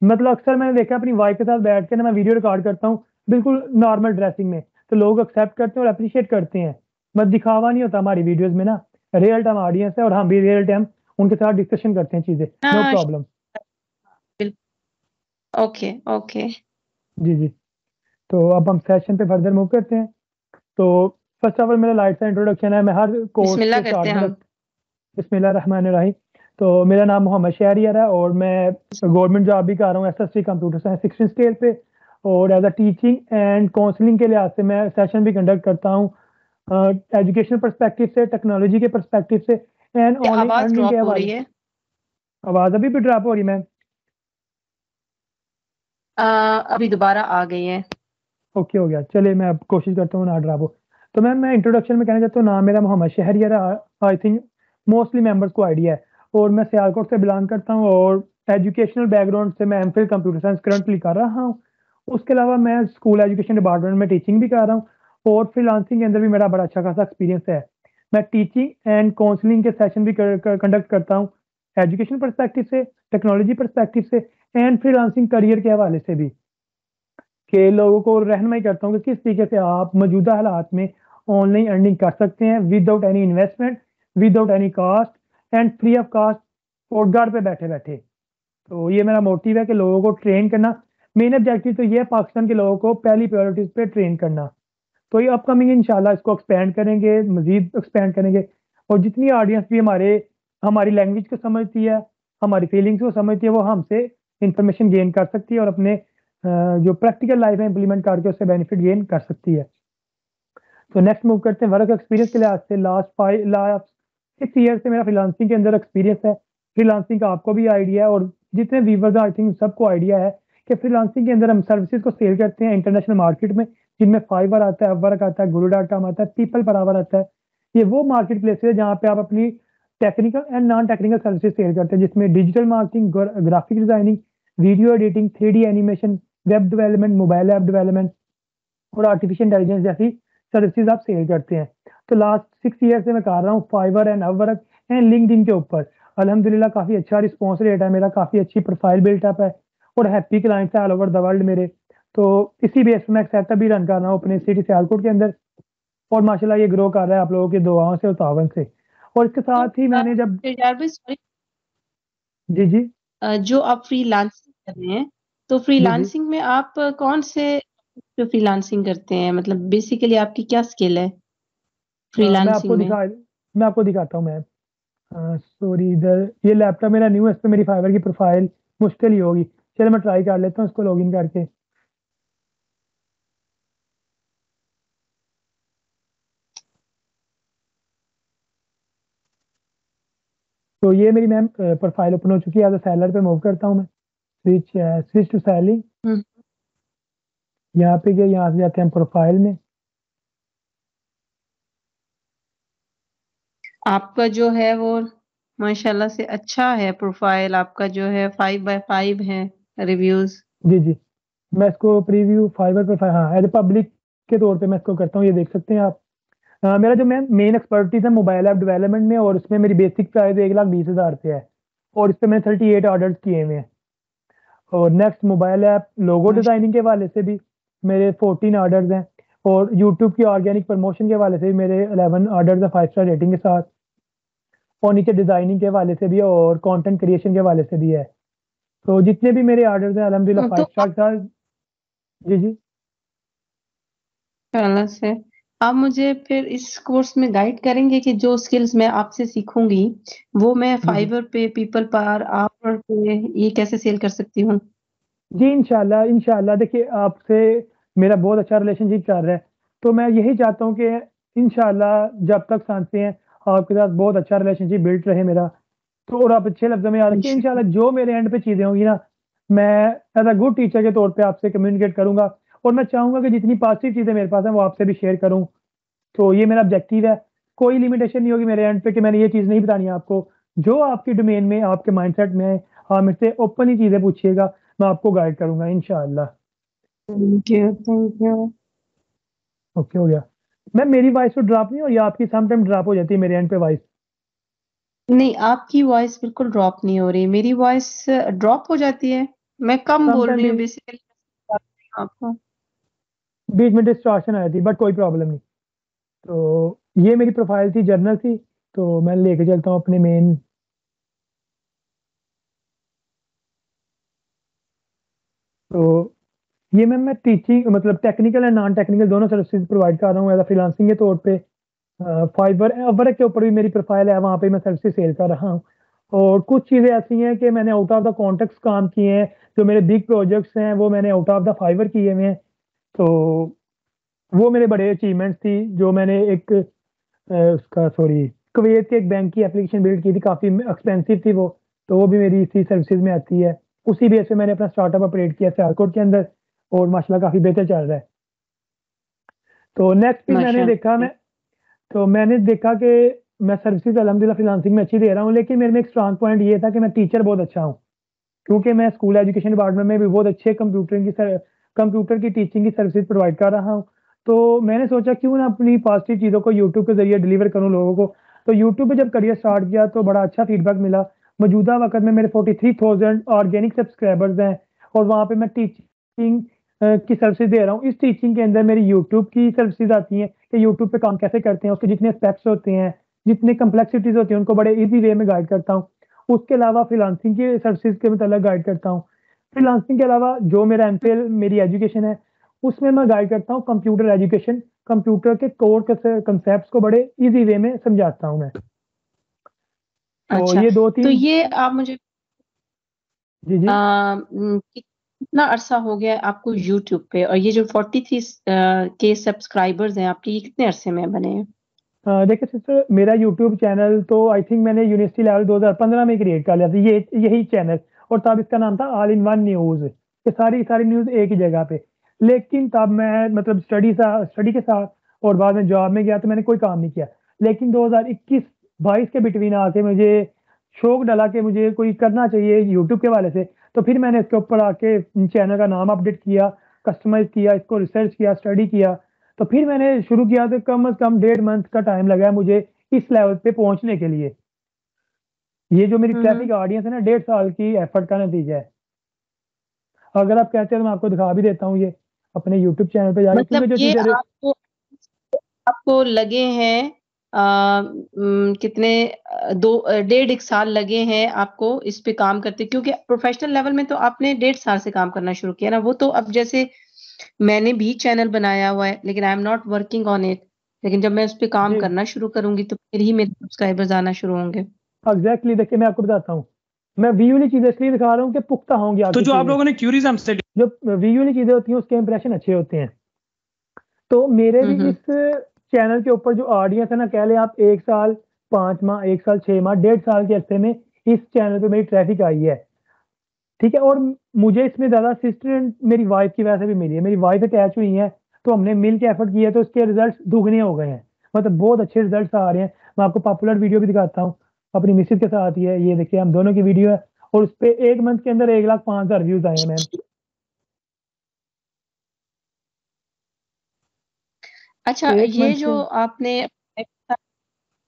मतलब अक्सर मैंने देखा अपनी वाइफ के साथ बैठ के ना मैं वीडियो रिकॉर्ड करता हूँ बिल्कुल नॉर्मल ड्रेसिंग में, तो लोग एक्सेप्ट करते हैं और अप्रिशिएट करते हैं। बस दिखावा नहीं होता हमारी वीडियोज में ना, रियल टाइम ऑडियंस है और हम भी रियल टाइम उनके साथ डिस्कशन करते हैं चीज़ें। नो हाँ, प्रॉब्लम। Okay okay. जी जी। तो अब हम सेशन पे फर्दर मूव करते हैं। तो फर्स्ट ऑफ ऑल मेरा लाइट सा इंट्रोडक्शन है, मैं हर कोर्स बिस्मिल्लाह के करते स्टार्ट हैं में हम। बिस्मिल्लाहिर्रहमानिर्रहीम। तो मेरा नाम मोहम्मद शहरियार है और मैं गवर्नमेंट जॉब भी कर रहा हूँ, एसएससी कंप्यूटर साइंस 16 स्केल पे, और as a teaching and counselling के लिहाज से मैं सेशन भी कंडक्ट करता हूँ, एजुकेशनल पर्सपेक्टिव से, टेक्नोलॉजी के पर्सपेक्टिव से, एंड ऑनलाइन आवाज अर्निंग के ड्रॉप हो हवाले। रही है। आवाज़ अभी भी ड्रॉप हो रही है मैम? अभी दोबारा आ गई है। ओके हो गया, चलिए मैं अब कोशिश करता हूँ ना ड्रॉप हो। तो मैम मैं इंट्रोडक्शन में कहना चाहता हूँ, नाम मेरा मोहम्मद शहरियार है, आई थिंक मोस्टली मेंबर्स को आइडिया है, और मैं सियालकोट से बिलोंग करता हूँ, और एजुकेशनल बैकग्राउंड से मैं एमफिल कंप्यूटर साइंस करंटली कर रहा हूँ। उसके अलावा मैं स्कूल एजुकेशन डिपार्टमेंट में टीचिंग भी कर रहा हूँ, और फ्रीलांसिंग के अंदर भी मेरा बड़ा अच्छा खासा एक्सपीरियंस है। मैं टीचिंग एंड काउंसलिंग के सेशन भी कंडक्ट करता हूँ, एजुकेशन परस्पेक्टिव से, टेक्नोलॉजी परस्पेक्टिव से, एंड फ्रीलांसिंग करियर के हवाले से भी, कि लोगों को रहनुमाई करता हूँ कि किस तरीके से आप मौजूदा हालात में ऑनलाइन अर्निंग कर सकते हैं without any investment, without any cost, and free of cost, पोर्टगार्ड पे बैठे बैठे। तो ये मेरा मोटिव है कि लोगों को ट्रेन करना। मेन ऑब्जेक्टिव तो ये है पाकिस्तान के लोगों को पहली प्रायोरिटीज पे ट्रेन करना। तो ये अपकमिंग इंशाल्लाह इसको एक्सपेंड करेंगे, मजीद एक्सपेंड करेंगे, और जितनी ऑडियंस भी हमारी लैंग्वेज को समझती है, हमारी फीलिंग्स को समझती है, वो हमसे इंफॉर्मेशन गेन कर सकती है और अपने जो प्रैक्टिकल लाइफ में इंप्लीमेंट करके उससे बेनिफिट गेन कर सकती है। तो नेक्स्ट मूव करते हैं वर्क एक्सपीरियंस के लिहाज से। लास्ट 6 ईयर से मेरा फ्रीलांसिंग के अंदर एक्सपीरियंस है। फ्रीलांसिंग का आपको भी आइडिया है, और जितने व्यूवर्स आई थिंक सबको आइडिया है कि फ्रीलांसिंग के अंदर हम सर्विसेज को सेल करते हैं इंटरनेशनल मार्केट में, जिनमें फाइवर आता है, अपवर्क आता है, गुरु.com आता है, पीपल पर आवर आता है। ये वो मार्केट प्लेस है जहाँ पे आप अपनी technical and non technical services sell करते हैं, जिसमें digital marketing, graphic designing, video editing, 3D animation, web development, mobile app development, और आर्टिफिशियल इंटेलिजेंस जैसी सर्विसेज आप सेल करते हैं। तो लास्ट 6 ईयर से मैं कर रहा हूँ Fiverr and Upwork and LinkedIn के ऊपर। अल्हम्दुलिल्लाह काफ़ी अच्छा रिस्पॉन्स रेट है मेरा, काफ़ी अच्छी प्रोफाइल बिल्टअप है, और हैप्पी क्लाइंट्स है ऑल ओवर द वर्ल्ड मेरे। तो इसी बेस पे मैं एक सेटअप भी रन कर रहा हूँ अपने सिटी सियालकोट के अंदर, और माशाल्लाह ये ग्रो कर रहा है आप लोगों की दुआओं से और तावन से। और इसके तो साथ ही मैंने जब, शहजार भाई सॉरी, जी जी जो आप फ्रीलांसिंग कर रहे हैं, तो जी जी, फ्रीलांसिंग में आप कौन से जो फ्रीलांसिंग करते हैं, मतलब बेसिकली आपकी क्या स्किल है मैं फ्रीलांसिंग आपको में? मैं आपको दिखाता हूँ मैं। सॉरी, इधर ये लैपटॉप मेरा न्यू है, इस पे मेरी फाइवर की प्रोफाइल मुश्किल ही होगी। चलो मैं ट्राई कर लेता हूँ इसको लॉगिन करके। तो ये मेरी मैम प्रोफाइल ओपन हो चुकी है। एज अ सेलर पे मूव करता हूँ मैं। Switch to selling. हुँ। यहाँ पे गए, यहाँ से जाते हैं हम प्रोफाइल में। आपका जो है वो माशाल्लाह से अच्छा है प्रोफाइल, आपका जो है 5 बाय 5 है रिव्यूज़। जी, जी। मैं इसको प्रीव्यू फाइवर पे हाँ, एज़ अ पब्लिक के तौर पे मैं इसको करता हूँ, ये देख सकते हैं आप। मेरा जो मेन एक्सपर्टीज़ है मोबाइल ऐप डेवलपमेंट में, और उसमें मेरी बेसिक प्राइस 1,20,000 रुपए है, और इस पे मैंने 38 ऑर्डर्स किए हुए हैं। और नेक्स्ट मोबाइल ऐप लोगो माशा डिज़ाइनिंग के हवाले से भी मेरे 14 ऑर्डर्स हैं, और यूट्यूब की ऑर्गेनिक प्रमोशन के हवाले से भी मेरे 11 ऑर्डर्स हैं 5 स्टार रेटिंग के साथ, और नीचे डिज़ाइनिंग के हवाले से भी है, और कंटेंट क्रिएशन के हवाले से भी है। तो जितने भी मेरे ऑर्डर्स हैं अल्हम्दुलिल्लाह 5 तो स्टार आप के साथ। जी, जी। माशाल्लाह से आप मुझे फिर इस कोर्स में गाइड करेंगे कि जो स्किल्स मैं आपसे सीखूँगी, वो मैं जी, जी। फाइवर पे, पीपल पार, अपवर्क पे ये कैसे सेल कर सकती हूँ? जी, इंशाल्लाह, इंशाल्लाह। देखिए, आपसे मेरा बहुत अच्छा रिलेशनशिप चल रहा है, तो मैं यही चाहता हूँ कि इंशाल्लाह जब तक साँसें हैं, आपके साथ बहुत अच्छा रिलेशनशिप बिल्ड रहे मेरा। तो और आप अच्छे लफ्ज़ों में याद रखिए, इंशाल्लाह। इंशाल्लाह जो मेरे एंड पे चीज़ें होंगी ना, मैं एज़ अ गुड टीचर के तौर पे आपसे कम्युनिकेट करूँगा, और मैं चाहूँगा कि जितनी पॉज़िटिव चीज़ें मेरे पास हैं, वो आपसे भी शेयर करूँ। तो ये मेरा ऑब्जेक्टिव है। कोई लिमिटेशन नहीं होगी मेरे एंड पे कि मैंने ये चीज़ नहीं बतानी है आपको। जो आपके डोमेन में, आपके माइंडसेट में है, आप मुझसे ओपनली चीज़ें पूछिएगा, मैं आपको गाइड करूँगा इंशाअल्लाह। Thank you, thank you. Okay, हो गया। मैम मेरी वॉइस तो ड्रॉप नहीं हो रही, आपकी समटाइम ड्रॉप हो जाती है मेरे एंड पे वॉइस। नहीं, आपकी वॉइस बिल्कुल ड्रॉप नहीं हो रही, मेरी वॉइस ड्रॉप हो जाती है? मैं कम बोल समटाइम रही भी हूँ बेसिकली आपको। बीच में डिस्टॉर्शन आ जाती है, बट कोई प्रॉब्लम नहीं। तो ये मेरी प्रोफाइल थी, जर्नल थी, तो मैं लेके चलता हूँ अपने मेन। तो ये मैम मैं टीचिंग मतलब टेक्निकल एंड नॉन टेक्निकल दोनों सर्विसेज प्रोवाइड कर रहा हूँ एज़ अ फ्रीलांसिंग के तौर पे। फाइवर अपवर्क के ऊपर भी मेरी प्रोफाइल है, वहाँ पे मैं सर्विसेज सेल कर रहा हूँ। और कुछ चीज़ें ऐसी हैं कि मैंने आउट ऑफ द कॉन्टेक्स्ट काम किए हैं, जो मेरे बिग प्रोजेक्ट्स हैं वो मैंने आउट ऑफ द फाइवर किए हुए हैं। तो वो मेरे बड़े अचीवमेंट्स थी, जो मैंने एक उसका सॉरी कुवैत के एक बैंक की एप्लीकेशन बिल्ड की थी, काफ़ी एक्सपेंसिव थी वो, तो वो भी मेरी इसी सर्विसेज में आती है। उसी बेस पे मैंने अपना स्टार्टअप ऑपरेट किया सियालकोट के अंदर, और माशाल्लाह काफ़ी बेहतर चल रहा है। तो नेक्स्ट फिर माशाल्लाह। मैंने देखा कि मैं सर्विसेज अल्हम्दुलिल्लाह फ्रीलांसिंग में अच्छी दे रहा हूँ, लेकिन मेरे में एक स्ट्रॉन्ग पॉइंट ये था कि मैं टीचर बहुत अच्छा हूँ। क्योंकि मैं स्कूल एजुकेशन डिपार्टमेंट में भी बहुत अच्छे कंप्यूटर की टीचिंग की सर्विसेज प्रोवाइड कर रहा हूँ। तो मैंने सोचा क्यों ना अपनी पॉजिटिव चीज़ों को यूट्यूब के ज़रिए डिलीवर करूँ लोगों को। तो यूट्यूब पे जब करियर स्टार्ट किया तो बड़ा अच्छा फीडबैक मिला। मौजूदा वक़्त में मेरे 43,000 ऑर्गेनिक सब्सक्राइबर्स हैं, और वहाँ पे मैं टीचिंग की सर्विसेज दे रहा हूँ। इस टीचिंग के अंदर मेरी यूट्यूब की सर्विसेज आती हैं कि यूट्यूब पे काम कैसे करते हैं, उसके जितने एस्पेक्ट्स होते हैं, जितने कम्प्लेक्सिटीज़ होती हैं, उनको बड़े ईज़ी वे में गाइड करता हूँ। उसके अलावा फ्रीलांसिंग की सर्विसेज के मतलब गाइड करता हूँ। फ्रीलांसिंग के अलावा जो मेरा एमफिल मेरी एजुकेशन है, उसमें मैं गाइड करता हूँ कंप्यूटर एजुकेशन, कंप्यूटर के कोर कॉन्सेप्ट्स को बड़े ईज़ी वे में समझाता हूँ मैं। तो अच्छा, ये तो 2-3। ये आप मुझे जी, जी। कितना अरसा हो गया है आपको यूट्यूब पे, और ये जो 43 के सब्सक्राइबर्स हैं आपके, ये कितने अरसे में बने हैं? देखिए सिस्टर, मेरा यूट्यूब चैनल तो आई थिंक मैंने यूनिवर्सिटी लेवल 2015 में क्रिएट कर लिया था, ये यही चैनल। और तब इसका नाम था ऑल इन वन न्यूज़, कि सारी सारी न्यूज़ एक ही जगह पे। लेकिन तब मैं मतलब स्टडी के साथ और बाद में जॉब में गया, तो मैंने कोई काम नहीं किया। लेकिन 2021-22 के बिटवीन आके मुझे शौक डला कि मुझे कोई करना चाहिए यूट्यूब के हवाले से। तो फिर मैंने इसके ऊपर आके चैनल का नाम अपडेट किया, कस्टमाइज़ किया, इसको रिसर्च किया, स्टडी किया। तो फिर मैंने शुरू किया, तो कम से कम 1.5 मंथ का टाइम लगा मुझे इस लेवल पे पहुँचने के लिए। ये जो मेरी हुँ, हुँ। ट्रैफ़िक ऑडियंस है ना, 1.5 साल की एफ़र्ट का नतीजा है। अगर आप कहते हैं तो मैं आपको दिखा भी देता हूँ ये, अपने यूट्यूब चैनल पे जाके, मतलब क्योंकि जो ये चीज़ें आपको आपको लगे हैं कितने डेढ़ 1 साल लगे हैं आपको इस पे काम करते, क्योंकि प्रोफ़ेशनल लेवल में तो आपने 1.5 साल से काम करना शुरू किया ना, वो तो अब जैसे मैंने भी चैनल बनाया हुआ है, लेकिन I am not working on it, लेकिन जब मैं उस पे काम जी, करना शुरू करूँगी तो फिर ही मेरे सब्सक्राइबर्स आना शुरू होंगे। एग्ज़ैक्टली। देखिए मैं आपको बताता हूँ। मैं विजुअली चीजें इसलिए दिखा रहा हूँ कि पुख्ता होंगी तो आपकी जो आप चीजें। लोगों ने क्यूरीज हमसे जो विजुअली चीजें होती हैं उसके इंप्रेशन अच्छे होते हैं। तो मेरे भी हम्म। इस चैनल के ऊपर जो ऑडियंस है ना, कह लें आप 1 साल 5 माह, 1 साल 6 माह, 1.5 साल के अरसे में इस चैनल पे मेरी ट्रैफिक आई है, ठीक है। और मुझे इसमें ज़्यादा असिस्टेंट मेरी वाइफ की वजह से भी मिली है, मेरी वाइफ अटैच हुई है, तो हमने मिल के एफर्ट किया, तो उसके रिजल्ट दुगने हो गए हैं, मतलब बहुत अच्छे रिजल्ट आ रहे हैं। मैं आपको पॉपुलर वीडियो भी दिखाता हूँ, अपनी मिसेज के साथ ही है, ये देखिए हम दोनों की वीडियो है, और उस पर 1 मंथ के अंदर 1,05,000 व्यूज आए हैं मैम। अच्छा, 1 ये मंथ जो के आपने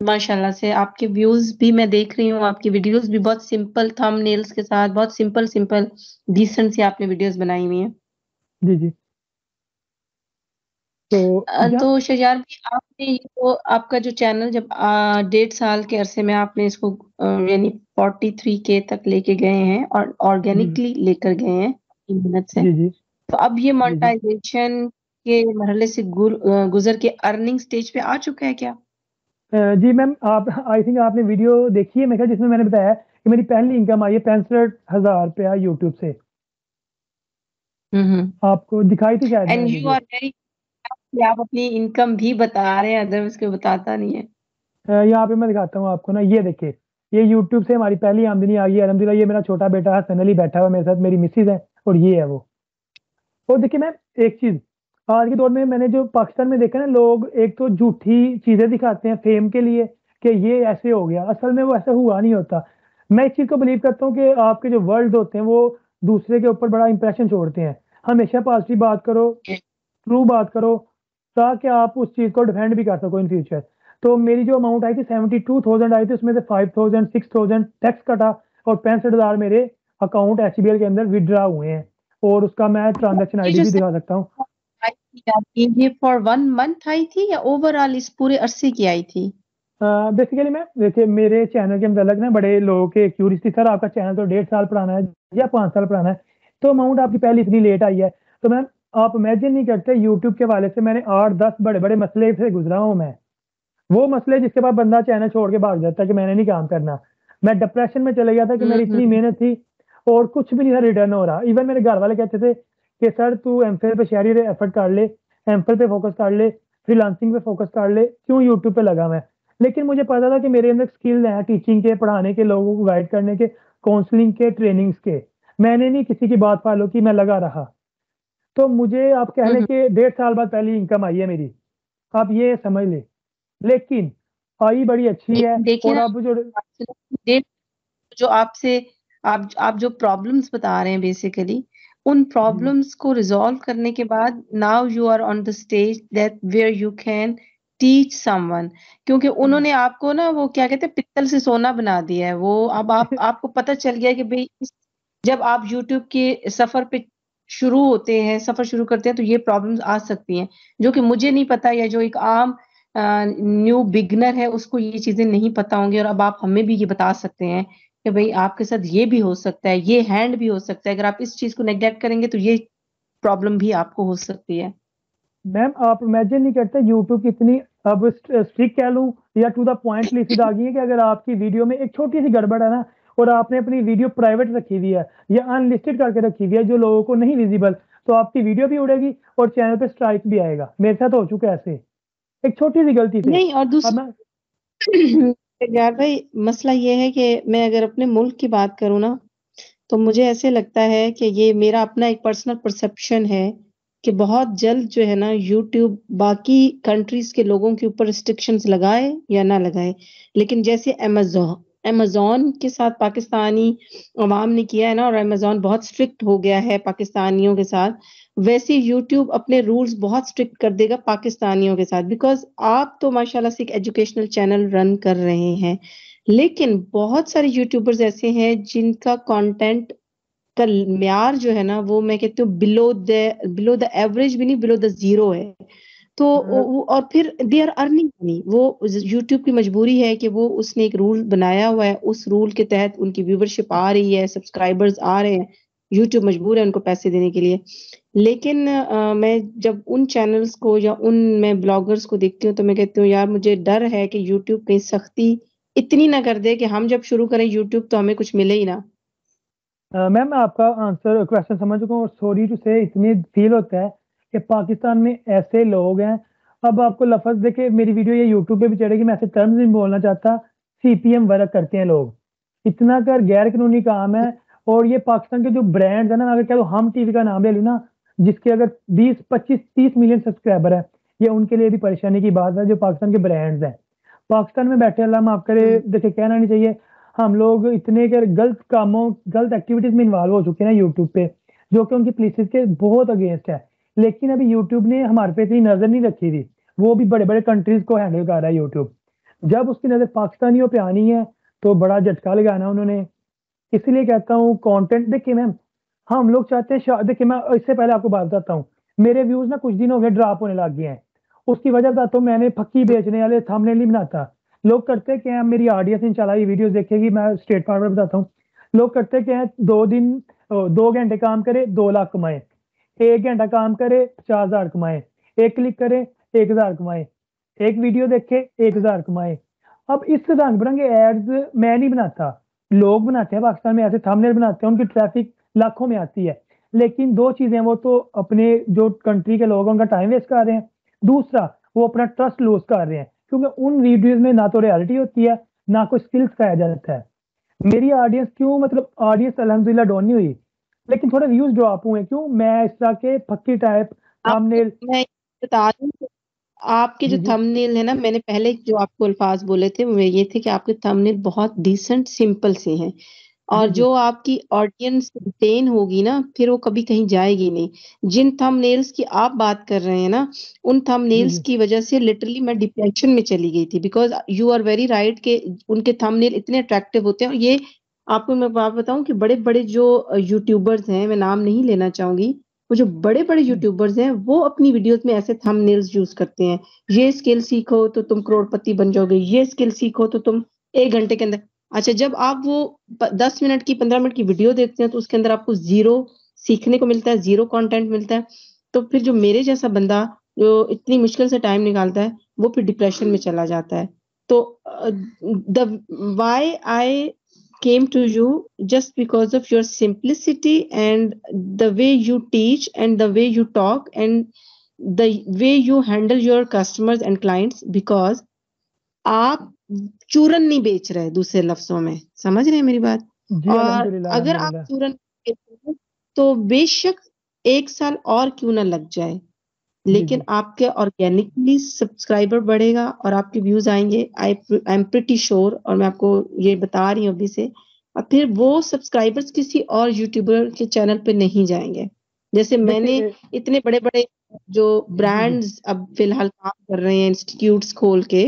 माशाल्लाह से आपके व्यूज भी मैं देख रही हूँ, आपकी वीडियोस भी बहुत सिंपल थंबनेल्स के साथ बहुत सिंपल सिंपल डिसेंट सी आपने वीडियोस बनाई हुई हैं। जी जी। तो तो जब शजार भाई, आपने ये तो आपका जो चैनल जब 1.5 साल के अरसे में आपने इसको यानी 43K तक लेके गए हैं और जी ऑर्गेनिकली लेकर गए हैं अपनी मेहनत से, जी जी तो अब ये जी जी। मोनेटाइजेशन के मरहले से गुजर के अर्निंग स्टेज पे आ चुका है क्या? जी मैम, आप आई थिंक आपने वीडियो देखी है मेरे ख्याल, जिसमें मैंने बताया कि मेरी पहली इनकम आई है 65,000 रुपया यूट्यूब से। हम्म। आपको दिखाई थी शायद एंड मैंने यू वीडियो। आर वेरी, आप अपनी इनकम भी बता रहे हैं, अदर उसको बताता नहीं है। यहाँ पे मैं दिखाता हूँ आपको ना, ये देखिए, ये यूट्यूब से हमारी पहली आमदनी आ गई है अल्हम्दुलिल्लाह। ये मेरा छोटा बेटा हसन अली बैठा हुआ है मेरे साथ, मेरी मिसेज है, और ये है वो। और देखिए मैम, एक चीज आज के दौर में मैंने जो पाकिस्तान में देखा ना, लोग एक तो झूठी चीजें दिखाते हैं फेम के लिए कि ये ऐसे हो गया, असल में वो ऐसा हुआ नहीं होता। मैं इस चीज को बिलीव करता हूँ कि आपके जो वर्ल्ड होते हैं वो दूसरे के ऊपर बड़ा इंप्रेशन छोड़ते हैं। हमेशा पॉजिटिव बात करो, ट्रू बात करो, ताकि आप उस चीज को डिफेंड भी कर सको इन फ्यूचर। तो मेरी जो अमाउंट आई थी 72,000 आई थी, उसमें से 5,000 6,000 टैक्स कटा, और 65,000 मेरे अकाउंट एचबीएल के अंदर विड्रा हुए हैं, और उसका मैं ट्रांजैक्शन ये आईडी जो भी दिखा सकता हूँ। आई थी आपकी, ये फॉर 1 मंथ आई थी या ओवरऑल इस पूरे अरसे की आई थी? बेसिकली मैं देखिए, मेरे चैनल के मतलब ना बड़े लोगों के क्यूरीज थी, सर आपका चैनल तो 1.5 साल पुराना है या 5 साल पुराना है, तो अमाउंट आपकी पहले इतनी लेट आई है। तो मैम, आप इमेजिन नहीं करते, यूट्यूब के वाले से मैंने 8-10 बड़े बड़े मसले से गुजरा हूँ मैं। वो मसले जिसके बाद बंदा चैनल छोड़ के भाग जाता है कि मैंने नहीं काम करना। मैं डिप्रेशन में चले गया था कि मेरी इतनी हम्म। मेहनत थी और कुछ भी नहीं था रिटर्न हो रहा। इवन मेरे घर वाले कहते थे कि सर तू एमफिल पे शहरी एफर्ट कर ले, एमफिल पे फोकस कर ले, फ्रीलांसिंग पे फोकस कर ले, क्यों यूट्यूब पे लगा मैं। लेकिन मुझे पता था कि मेरे अंदर स्किल है टीचिंग के, पढ़ाने के, लोगों को गाइड करने के, काउंसलिंग के, ट्रेनिंग्स के। मैंने नहीं किसी की बात फॉलो की, मैं लगा रहा। तो मुझे आप कह लें हम्म। कि 1.5 साल बाद पहली इनकम आई है मेरी, आप ये समझ ले। लेकिन आई बड़ी अच्छी है। लेकिन देखिए और ना, अब जो दे- जो आपसे आप जो प्रॉब्लम्स बता रहे हैं बेसिकली, उन जी प्रॉब्लम्स को रिजॉल्व करने के बाद now you are on the stage that where you can teach someone, क्योंकि उन्होंने आपको ना वो क्या कहते हैं पित्तल से सोना बना दिया है वो। अब आप आपको पता चल गया कि भाई जब आप यूट्यूब के सफर पे शुरू होते हैं, सफर शुरू करते हैं, तो ये प्रॉब्लम्स आ सकती हैं जो कि मुझे नहीं पता, या जो एक आम न्यू बिगनर है उसको ये चीजें नहीं पता होंगी। और अब आप हमें भी ये बता सकते हैं कि भाई आपके साथ ये भी हो सकता है, ये हैंड भी हो सकता है, अगर आप इस चीज को नेग्लेक्ट करेंगे तो ये प्रॉब्लम भी आपको हो सकती है। मैम, आप इमेजिन नहीं करते यूट्यूब कितनी अब स्ट्रिक्ट कह लूँ या टू द पॉइंट लिखित आ गई है कि अगर आपकी वीडियो में एक छोटी सी गड़बड़ है ना, और आपने अपनी वीडियो प्राइवेट रखी हुई है या अनलिस्टेड करके रखी हुई है जो लोगों को नहीं विजिबल, तो आपकी वीडियो भी उड़ेगी और चैनल पे स्ट्राइक भी आएगा। मेरे साथ हो चुका है ऐसे, एक छोटी सी गलती से। नहीं, और अब मैं यार भाई, मसला ये है कि मैं अगर अपने मुल्क की बात करूँ ना, तो मुझे ऐसे लगता है कि ये मेरा अपना एक पर्सनल परसेप्शन है कि बहुत जल्द जो है ना यूट्यूब बाकी कंट्रीज के लोगों के ऊपर रिस्ट्रिक्शंस लगाए या ना लगाए, लेकिन जैसे अमेज़न अमेज़न के साथ पाकिस्तानी अवाम ने किया है ना, और अमेज़न बहुत स्ट्रिक्ट हो गया है पाकिस्तानियों के साथ, वैसे यूट्यूब अपने रूल्स बहुत स्ट्रिक्ट कर देगा पाकिस्तानियों के साथ। बिकॉज आप तो माशाल्लाह से एक एजुकेशनल चैनल रन कर रहे हैं, लेकिन बहुत सारे यूट्यूबर्स ऐसे हैं जिनका कंटेंट का म्यार जो है ना, वो मैं कहती हूँ बिलो द एवरेज भी नहीं, बिलो द जीरो है। तो और फिर दे आर अर्निंग मनी। वो यूट्यूब की मजबूरी है कि वो उसने एक रूल बनाया हुआ है, उस रूल के तहत उनकी व्यूवरशिप आ रही है, सब्सक्राइबर्स आ रहे हैं, यूट्यूब मजबूर है उनको पैसे देने के लिए। लेकिन मैं जब उन चैनल्स को या उन मैं ब्लॉगर्स को देखती हूँ, तो मैं कहती हूँ यार मुझे डर है कि यूट्यूब कहीं सख्ती इतनी ना कर दे कि हम जब शुरू करें यूट्यूब तो हमें कुछ मिले ही ना। मैम मैं आपका आंसर क्वेश्चन समझ चुका हूँ और सॉरी टू से इतनी फील होता है कि पाकिस्तान में ऐसे लोग हैं। अब आपको लफ्ज़ देखे, मेरी वीडियो ये यूट्यूब पे भी चढ़ेगी, मैं ऐसे टर्म्स नहीं बोलना चाहता। सीपीएम वर्क करते हैं लोग, इतना कर गैर कानूनी काम है। और ये पाकिस्तान के जो ब्रांड्स है ना, अगर क्या तो हम टीवी का नाम ले लूँ ना, जिसके अगर 20 25 30 मिलियन सब्सक्राइबर है, ये उनके लिए भी परेशानी की बात है जो पाकिस्तान के ब्रांड्स हैं। पाकिस्तान में बैठे, अल्लाह माफ करे, देखिए कहना नहीं चाहिए, हम लोग इतने के गलत कामों गलत एक्टिविटीज में इन्वॉल्व हो चुके हैं यूट्यूब पे, जो कि उनकी पॉलिसीज के बहुत अगेंस्ट है। लेकिन अभी यूट्यूब ने हमारे पे इतनी नजर नहीं रखी थी, वो भी बड़े बड़े कंट्रीज को हैंडल कर रहा है यूट्यूब। जब उसकी नजर पाकिस्तानियों पे आनी है तो बड़ा झटका लगाना उन्होंने। इसलिए कहता हूँ कंटेंट देखिए मैम, हम लोग चाहते हैं देखिए मैं इससे पहले आपको बात बताता हूँ, मेरे व्यूज ना कुछ दिन हो गए ड्रॉप होने लग गए हैं। उसकी वजह बताता हूँ, मैंने फक्की बेचने वाले थंबनेल नहीं बनाता। लोग करते क्या हैं, मेरी ऑडियंस इंशाल्लाह ये वीडियोस देखेगी, मैं स्ट्रेट फॉरवर्ड बताता हूँ। लोग करते क्या हैं, 2 घंटे काम करे 2 लाख कमाए, 1 घंटा काम करे 50,000 कमाए, एक क्लिक करे 1,000 कमाए, एक वीडियो देखे 1,000 कमाए। अब इस रंग बिरंगे एड्स मैं नहीं बनाता, लोग बनाते हैं पाकिस्तान में, ऐसे थंबनेल बनाते हैं, उनकी ट्रैफिक लाखों में आती है। लेकिन दो चीजें, वो तो अपने जो कंट्री के लोग हैं उनका टाइम वेस्ट कर रहे हैं, दूसरा वो अपना ट्रस्ट लूज कर रहे हैं, क्योंकि उन वीडियोज में ना तो रियलिटी होती है ना कोई स्किल्स सिखाया जाता है। मेरी ऑडियंस क्यों, मतलब ऑडियंस अल्हम्दुलिल्लाह डाउन नहीं हुई, लेकिन थोड़े व्यूज ड्रॉप हुए, क्यों, मैं इस तरह के फक्की टाइप आपको थंबनेल। मैं बता दूं, आपके जो जी जी थंबनेल है ना, मैंने पहले जो आपको अल्फाज बोले थे वो ये थे कि आपके थंबनेल बहुत डिसेंट सिंपल से हैं, और जी जी जो आपकी ऑडियंस रिटेन होगी ना, फिर वो कभी कहीं जाएगी नहीं। जिन थंबनेल्स की आप बात कर रहे हैं ना, उन जी थंबनेल्स जी की वजह से लिटरली मैं डिप्रेशन में चली गई थी, because you are very right के उनके थंबनेल इतने अट्रैक्टिव होते हैं। और ये आपको मैं बात बताऊं कि बड़े बड़े जो यूट्यूबर्स हैं, मैं नाम नहीं लेना चाहूंगी, वो जो बड़े बड़े जी यूट्यूबर्स हैं वो अपनी वीडियोस में ऐसे थंबनेल्स यूज करते हैं, ये स्किल सीखो तो तुम करोड़पति बन जाओगे, ये स्किल सीखो तो तुम 1 घंटे के अंदर। अच्छा, जब आप वो 10 मिनट की 15 मिनट की वीडियो देखते हैं तो उसके अंदर आपको जीरो सीखने को मिलता है, जीरो कंटेंट मिलता है। तो फिर जो मेरे जैसा बंदा जो इतनी मुश्किल से टाइम निकालता है, वो फिर डिप्रेशन में चला जाता है। तो the why I came to you just because of your simplicity and the way you teach and the way you talk and the way you handle your customers and clients, because आप चूरन नहीं बेच रहे, दूसरे लफ्जों में समझ रहे हैं मेरी बात। जी और अल्हम्दुलिल्लाह अगर आप अल्हम्दुलिल्लाह। चूरन बेच रहे हैं, तो बेशक 1 साल और क्यों ना लग जाए, जी लेकिन जी आपके ऑर्गेनिकली सब्सक्राइबर बढ़ेगा और आपके व्यूज आएंगे, आई आई एम प्रिटी श्योर, और मैं आपको ये बता रही हूँ अभी से। और फिर वो सब्सक्राइबर्स किसी और यूट्यूबर के चैनल पे नहीं जाएंगे। जैसे मैंने देखिए इतने बड़े बड़े जो जी जी ब्रांड्स अब फिलहाल काम कर रहे हैं इंस्टीट्यूट्स खोल के,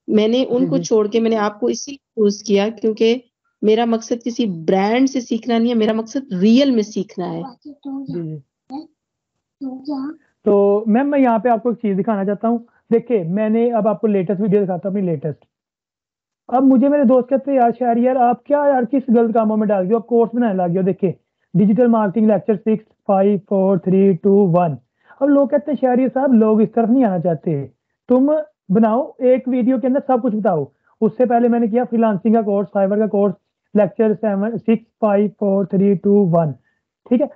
मैंने जी उनको जी छोड़ के मैंने आपको इसीलिए चूज किया, क्योंकि मेरा मकसद किसी ब्रांड से सीखना नहीं है, मेरा मकसद रियल में सीखना है। जी जी। तो मैम मैं यहाँ पे आपको एक चीज दिखाना चाहता हूँ। देखिए मैंने अब आपको लेटेस्ट वीडियो दिखाता हूँ, अपनी लेटेस्ट। अब मुझे मेरे दोस्त कहते हैं, यार शायरी यार आप क्या यार किस गलत कामों में डाल दियो, आप कोर्स बनाने लग गए हो। देखिए डिजिटल मार्केटिंग लेक्चर 6 5 4 3 2 1। अब लोग कहते हैं शायरी साहब लोग इस तरफ नहीं आना चाहते, तुम बनाओ एक वीडियो के अंदर सब कुछ बताओ। उससे पहले मैंने किया फ्रीलांसिंग का कोर्स, फाइवर का कोर्स, लेक्चर 7 6 5 4 3 2 1। ठीक है।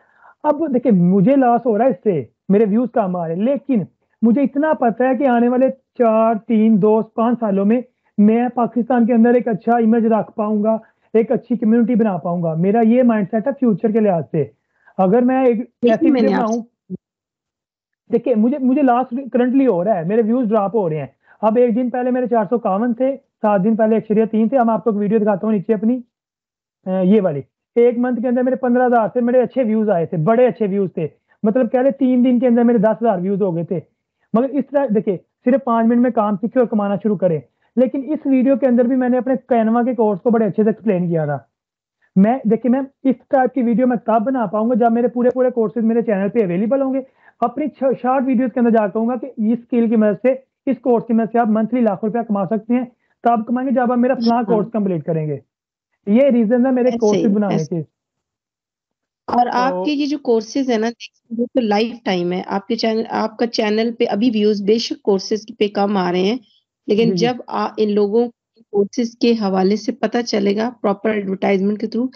अब देखिए मुझे लॉस हो रहा है इससे, मेरे व्यूज कम आ रहे हैं, लेकिन मुझे इतना पता है कि आने वाले 4 3 2 5 सालों में मैं पाकिस्तान के अंदर एक अच्छा इमेज रख पाऊंगा, एक अच्छी कम्युनिटी बना पाऊंगा। मेरा ये माइंडसेट है फ्यूचर के लिहाज से। अगर मैं एक देखिए ऐसी वीडियो मैंने आपसे बनाऊं, देखिए मुझे मुझे लास्ट करंटली हो रहा है, मेरे व्यूज ड्रॉप हो रहे हैं। अब एक दिन पहले मेरे 451 थे, 7 दिन पहले 103 थे। अब मैं आपको एक वीडियो दिखाता हूँ नीचे अपनी, ये वाली। एक मंथ के अंदर मेरे 15,000 से मेरे अच्छे व्यूज आए थे, बड़े अच्छे व्यूज थे। मतलब कह रहे 3 दिन के अंदर मेरे 10,000 व्यूज हो गए थे। मगर इस तरह देखिए सिर्फ 5 मिनट में काम सीखे और कमाना शुरू करें। लेकिन इस वीडियो के अंदर भी मैंने अपने कैनवा के कोर्स को बड़े अच्छे से एक्सप्लेन किया था। मैं देखिए मैम इस टाइप की वीडियो मैं तब बना पाऊंगा जब मेरे पूरे पूरे कोर्सेज मेरे चैनल पे अवेलेबल होंगे। अपनी शॉर्ट वीडियोस के अंदर जाकर कहूंगा कि इस स्किल की मदद से, इस कोर्स की मदद से आप मंथली लाखों रुपया कमा सकते हैं। तब कमाएंगे जब आप मेरा फलां हाँ, कोर्स कंप्लीट करेंगे। ये रीजन है मेरे ऐसे कोर्सेज ही बनाने ऐसे। के। और तो आपके ये जो कोर्सेज है ना, ये तो लाइफ टाइम है। आपके चैनल, आपका चैनल पे अभी व्यूज बेशक कोर्सेज पे कम आ रहे हैं, लेकिन जी जी जब इन लोगों कोर्सेज के हवाले से पता चलेगा प्रॉपर एडवर्टाइजमेंट के थ्रू,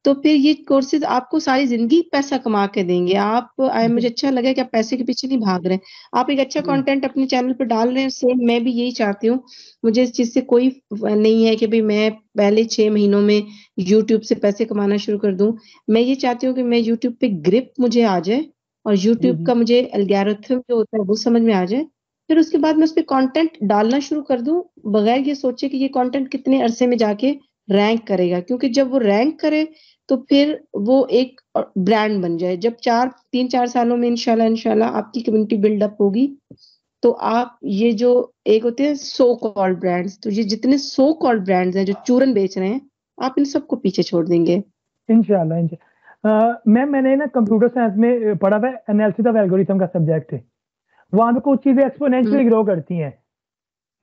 तो फिर ये कोर्सेज़ आपको सारी ज़िंदगी पैसा कमा के देंगे। आप मुझे अच्छा लगा कि आप पैसे के पीछे नहीं भाग रहे हैं। आप एक अच्छा जी। कंटेंट अपने चैनल पे डाल रहे हैं, सेम मैं भी यही चाहती हूँ। मुझे इस चीज़ से कोई नहीं है कि भई मैं पहले 6 महीनों में यूट्यूब से पैसे कमाना शुरू कर दूँ। मैं ये चाहती हूँ कि मैं यूट्यूब पे ग्रिप मुझे आ जाए और जी, यूट्यूब जी। का मुझे एल्गोरिथम जो होता है वो समझ में आ जाए। फिर उसके बाद मैं उसपे कंटेंट डालना शुरू कर दूँ, बगैर ये सोचे कि ये कंटेंट कितने अरसे में जाके रैंक करेगा। क्योंकि जब वो रैंक करे तो फिर वो एक ब्रांड बन जाए। जब 3-4 सालों में इंशाल्लाह आपकी कम्युनिटी बिल्ड अप होगी, तो आप ये जो एक होते हैं सो कॉल्ड ब्रांड्स, तो ये जितने सो कॉल्ड ब्रांड्स हैं जो चूरन बेच रहे हैं, आप इन सबको पीछे छोड़ देंगे। इंशाल्लाह, मैम मैंने ना कंप्यूटर साइंस में पढ़ा था, एनालिसिस ऑफ एल्गोरिथम का सब्जेक्ट है। वहाँ पे कुछ चीज़ें हुँ, एक्स्पोनेंशियली ग्रो करती हैं।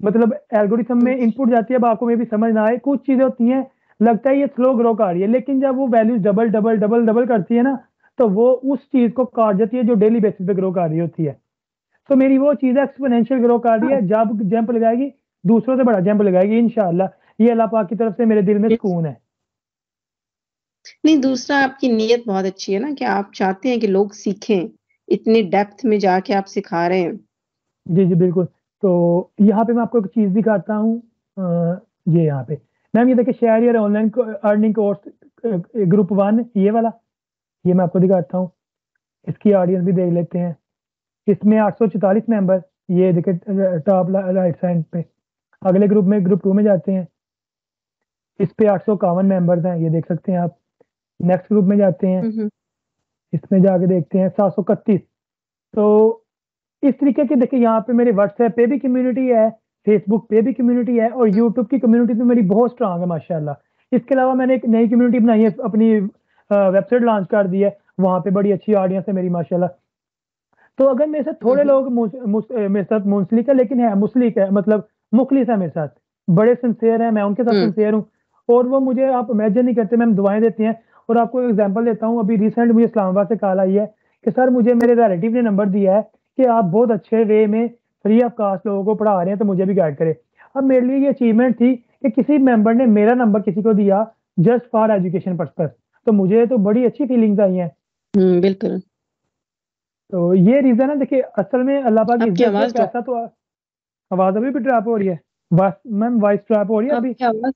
मतलब एल्गोरिथम हुँ, में इनपुट जाती है, अब आपको मे बी समझ ना आए, कुछ चीज़ें होती हैं, लगता है ये स्लो ग्रो कर रही है, लेकिन जब वो values double, double, double, double करती है ना, तो वो उस चीज़ को काट जाती है जो डेली बेसिस पे ग्रो कर रही होती है। तो मेरी वो चीज़ एक्स्पोनेंशियल ग्रो कर रही हाँ, है, जब जंप लगाएगी, दूसरों से बड़ा जंप लगाएगी इंशाल्लाह। ये अल्लाह पाक की तरफ से मेरे दिल में जी। सुकून है। नहीं, दूसरा आपकी नीयत बहुत अच्छी है ना कि आप चाहते हैं कि लोग सीखें, इतनी डेप्थ में जाके आप सिखा रहे हैं। जी, जी, बिल्कुल। तो यहाँ पे मैं आपको एक चीज़ दिखाता हूँ, ये यहाँ पे। मैम ये देखिए, share your online earning course group 1 ये वाला, ये मैं आपको दिखाता हूँ। इसकी ऑडियंस भी देख लेते हैं। इसमें 844 मेंबर, ये देखिए टॉप राइट साइड पे। अगले ग्रुप में, ग्रुप 2 में जाते हैं। इस पे 851 मेंबर्स हैं, ये देख सकते हैं आप। नेक्स्ट ग्रुप में जाते हैं, हुँ, हुँ। इसमें जाके देखते हैं 731। तो इस तरीके के देखिए, यहाँ पे मेरे व्हाट्सएप पे भी कम्युनिटी है, फेसबुक पे भी कम्युनिटी है और यूट्यूब की कम्युनिटी तो मेरी बहुत स्ट्रॉन्ग है माशाल्लाह। इसके अलावा मैंने एक नई कम्युनिटी बनाई है, अपनी वेबसाइट लॉन्च कर दी है, वहाँ पे बड़ी अच्छी ऑडियंस है मेरी माशाल्लाह। तो अगर मेरे साथ हुँ, थोड़े हुँ। लोग मेरे साथ मुंसलिक है, लेकिन है मुस्लिक है, मतलब मुखलिस है मेरे साथ, बड़े सिंसियर हैं, मैं उनके साथ हुँ, सिंसियर हूँ और वो मुझे आप इमेजिन नहीं करते, मैम दुआएँ देती हैं। और आपको एक एग्ज़ाम्पल देता हूँ, अभी रिसेंट मुझे इस्लामाबाद से कॉल आई है कि सर मुझे मेरे रिलेटिव ने नंबर दिया है कि आप बहुत अच्छे वे में फ्री ऑफ कॉस्ट लोगों को पढ़ा रहे हैं, तो मुझे भी गाइड करें। अब मेरे लिए ये अचीवमेंट थी कि किसी मेंबर ने मेरा नंबर किसी को दिया जस्ट फॉर एजुकेशन पर्पज़, तो मुझे तो बड़ी अच्छी फीलिंग्स आई हैं। हुँ, बिल्कुल। तो ये रीज़न है, देखिए असल में अल्लाह पाक की आपकी इज़्ज़त है, आवाज़ ड्रॉप पैसा तो आवाज़ अभी भी ड्रॉप हो रही है? बस मैम वॉइस ड्रॉप हो रही है अभी? आपकी आवाज़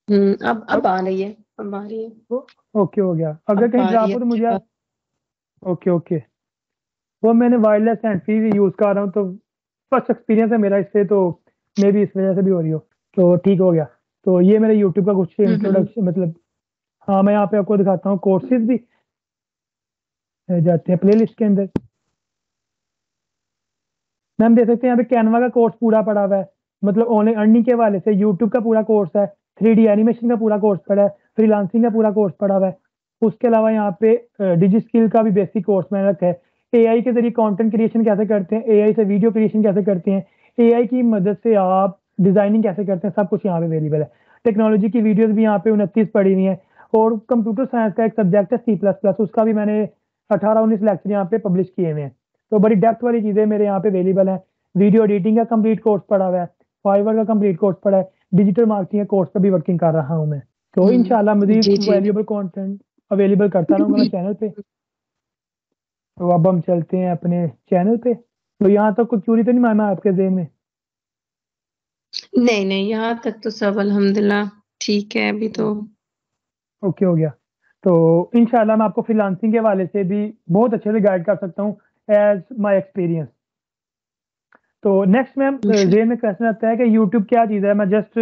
हुँ, अब अब आ रही है, अब आ रही है। ओ ओके हो गया। अगर अब कहीं आ रही ड्रॉप है हो तो अच्छी मुझे बात। आप ओके, ओके। वो मैंने वायरलेस हैंड फ्री यूज़ कर रहा हूँ, तो फर्स्ट एक्सपीरियंस है मेरा इससे, तो मेबी इस वज़ह से भी हो रही हो। तो ठीक हो गया। तो ये मेरा यूट्यूब का कुछ हुँ, हुँ। इंट्रोडक्शन, मतलब हाँ, मैं यहाँ पे आपको दिखाता हूँ कोर्सेज़ भी जाते हैं प्लेलिस्ट के अंदर। मैम देख सकते हैं यहाँ पे कैनवा का कोर्स पूरा पड़ा हुआ है, मतलब ऑनलाइन अर्निंग के हवाले से यूट्यूब का पूरा कोर्स है, 3D एनिमेशन का पूरा कोर्स पड़ा है, फ्रीलांसिंग का पूरा कोर्स पड़ा हुआ है। उसके अलावा यहाँ पे डिजी स्किल का भी बेसिक कोर्स मैंने रखा है। एआई के ज़रिए कंटेंट क्रिएशन कैसे करते हैं, एआई से वीडियो क्रिएशन कैसे करते हैं, एआई की मदद से आप डिज़ाइनिंग कैसे करते हैं, सब कुछ यहाँ पे अवेलेबल है। टेक्नोलॉजी की वीडियोज़ भी यहाँ पे 29 पड़ी हुई हैं और कंप्यूटर साइंस का एक सब्जेक्ट है C++, उसका भी मैंने 18-19 लेक्चर यहाँ पे पब्लिश किए हुए हैं। तो बड़ी डेप्थ वाली चीज़ें मेरे यहाँ पे अवेलेबल हैं। वीडियो एडिटिंग का कंप्लीट कोर्स पड़ा हुआ है, फाइवर का कंप्लीट कोर्स पड़ा है, डिजिटल मार्केटिंग का कोर्स पे भी वर्किंग कर रहा हूँ मैं। तो हुँ। इंशाल्लाह मज़ीद जी, जी। वैल्यूएबल कंटेंट अवेलेबल करता रहूँगा मैं चैनल पे। तो अब हम चलते हैं अपने चैनल पे। तो यहाँ तक कुछ चोरी तो नहीं माना आपके ज़हन में? नहीं, नहीं, यहाँ तक तो सब अल्हम्दुलिल्लाह ठीक है अभी ओ तो। ओके हो गया। तो इंशाल्लाह मैं आपको फ्रीलांसिंग के हवाले से भी बहुत अच्छे से गाइड कर सकता हूँ एज़ माय एक्सपीरियंस। तो नेक्स्ट मैम इंशा ज़हन में क्वेश्चन आता है कि यूट्यूब क्या चीज़ है? मैं जस्ट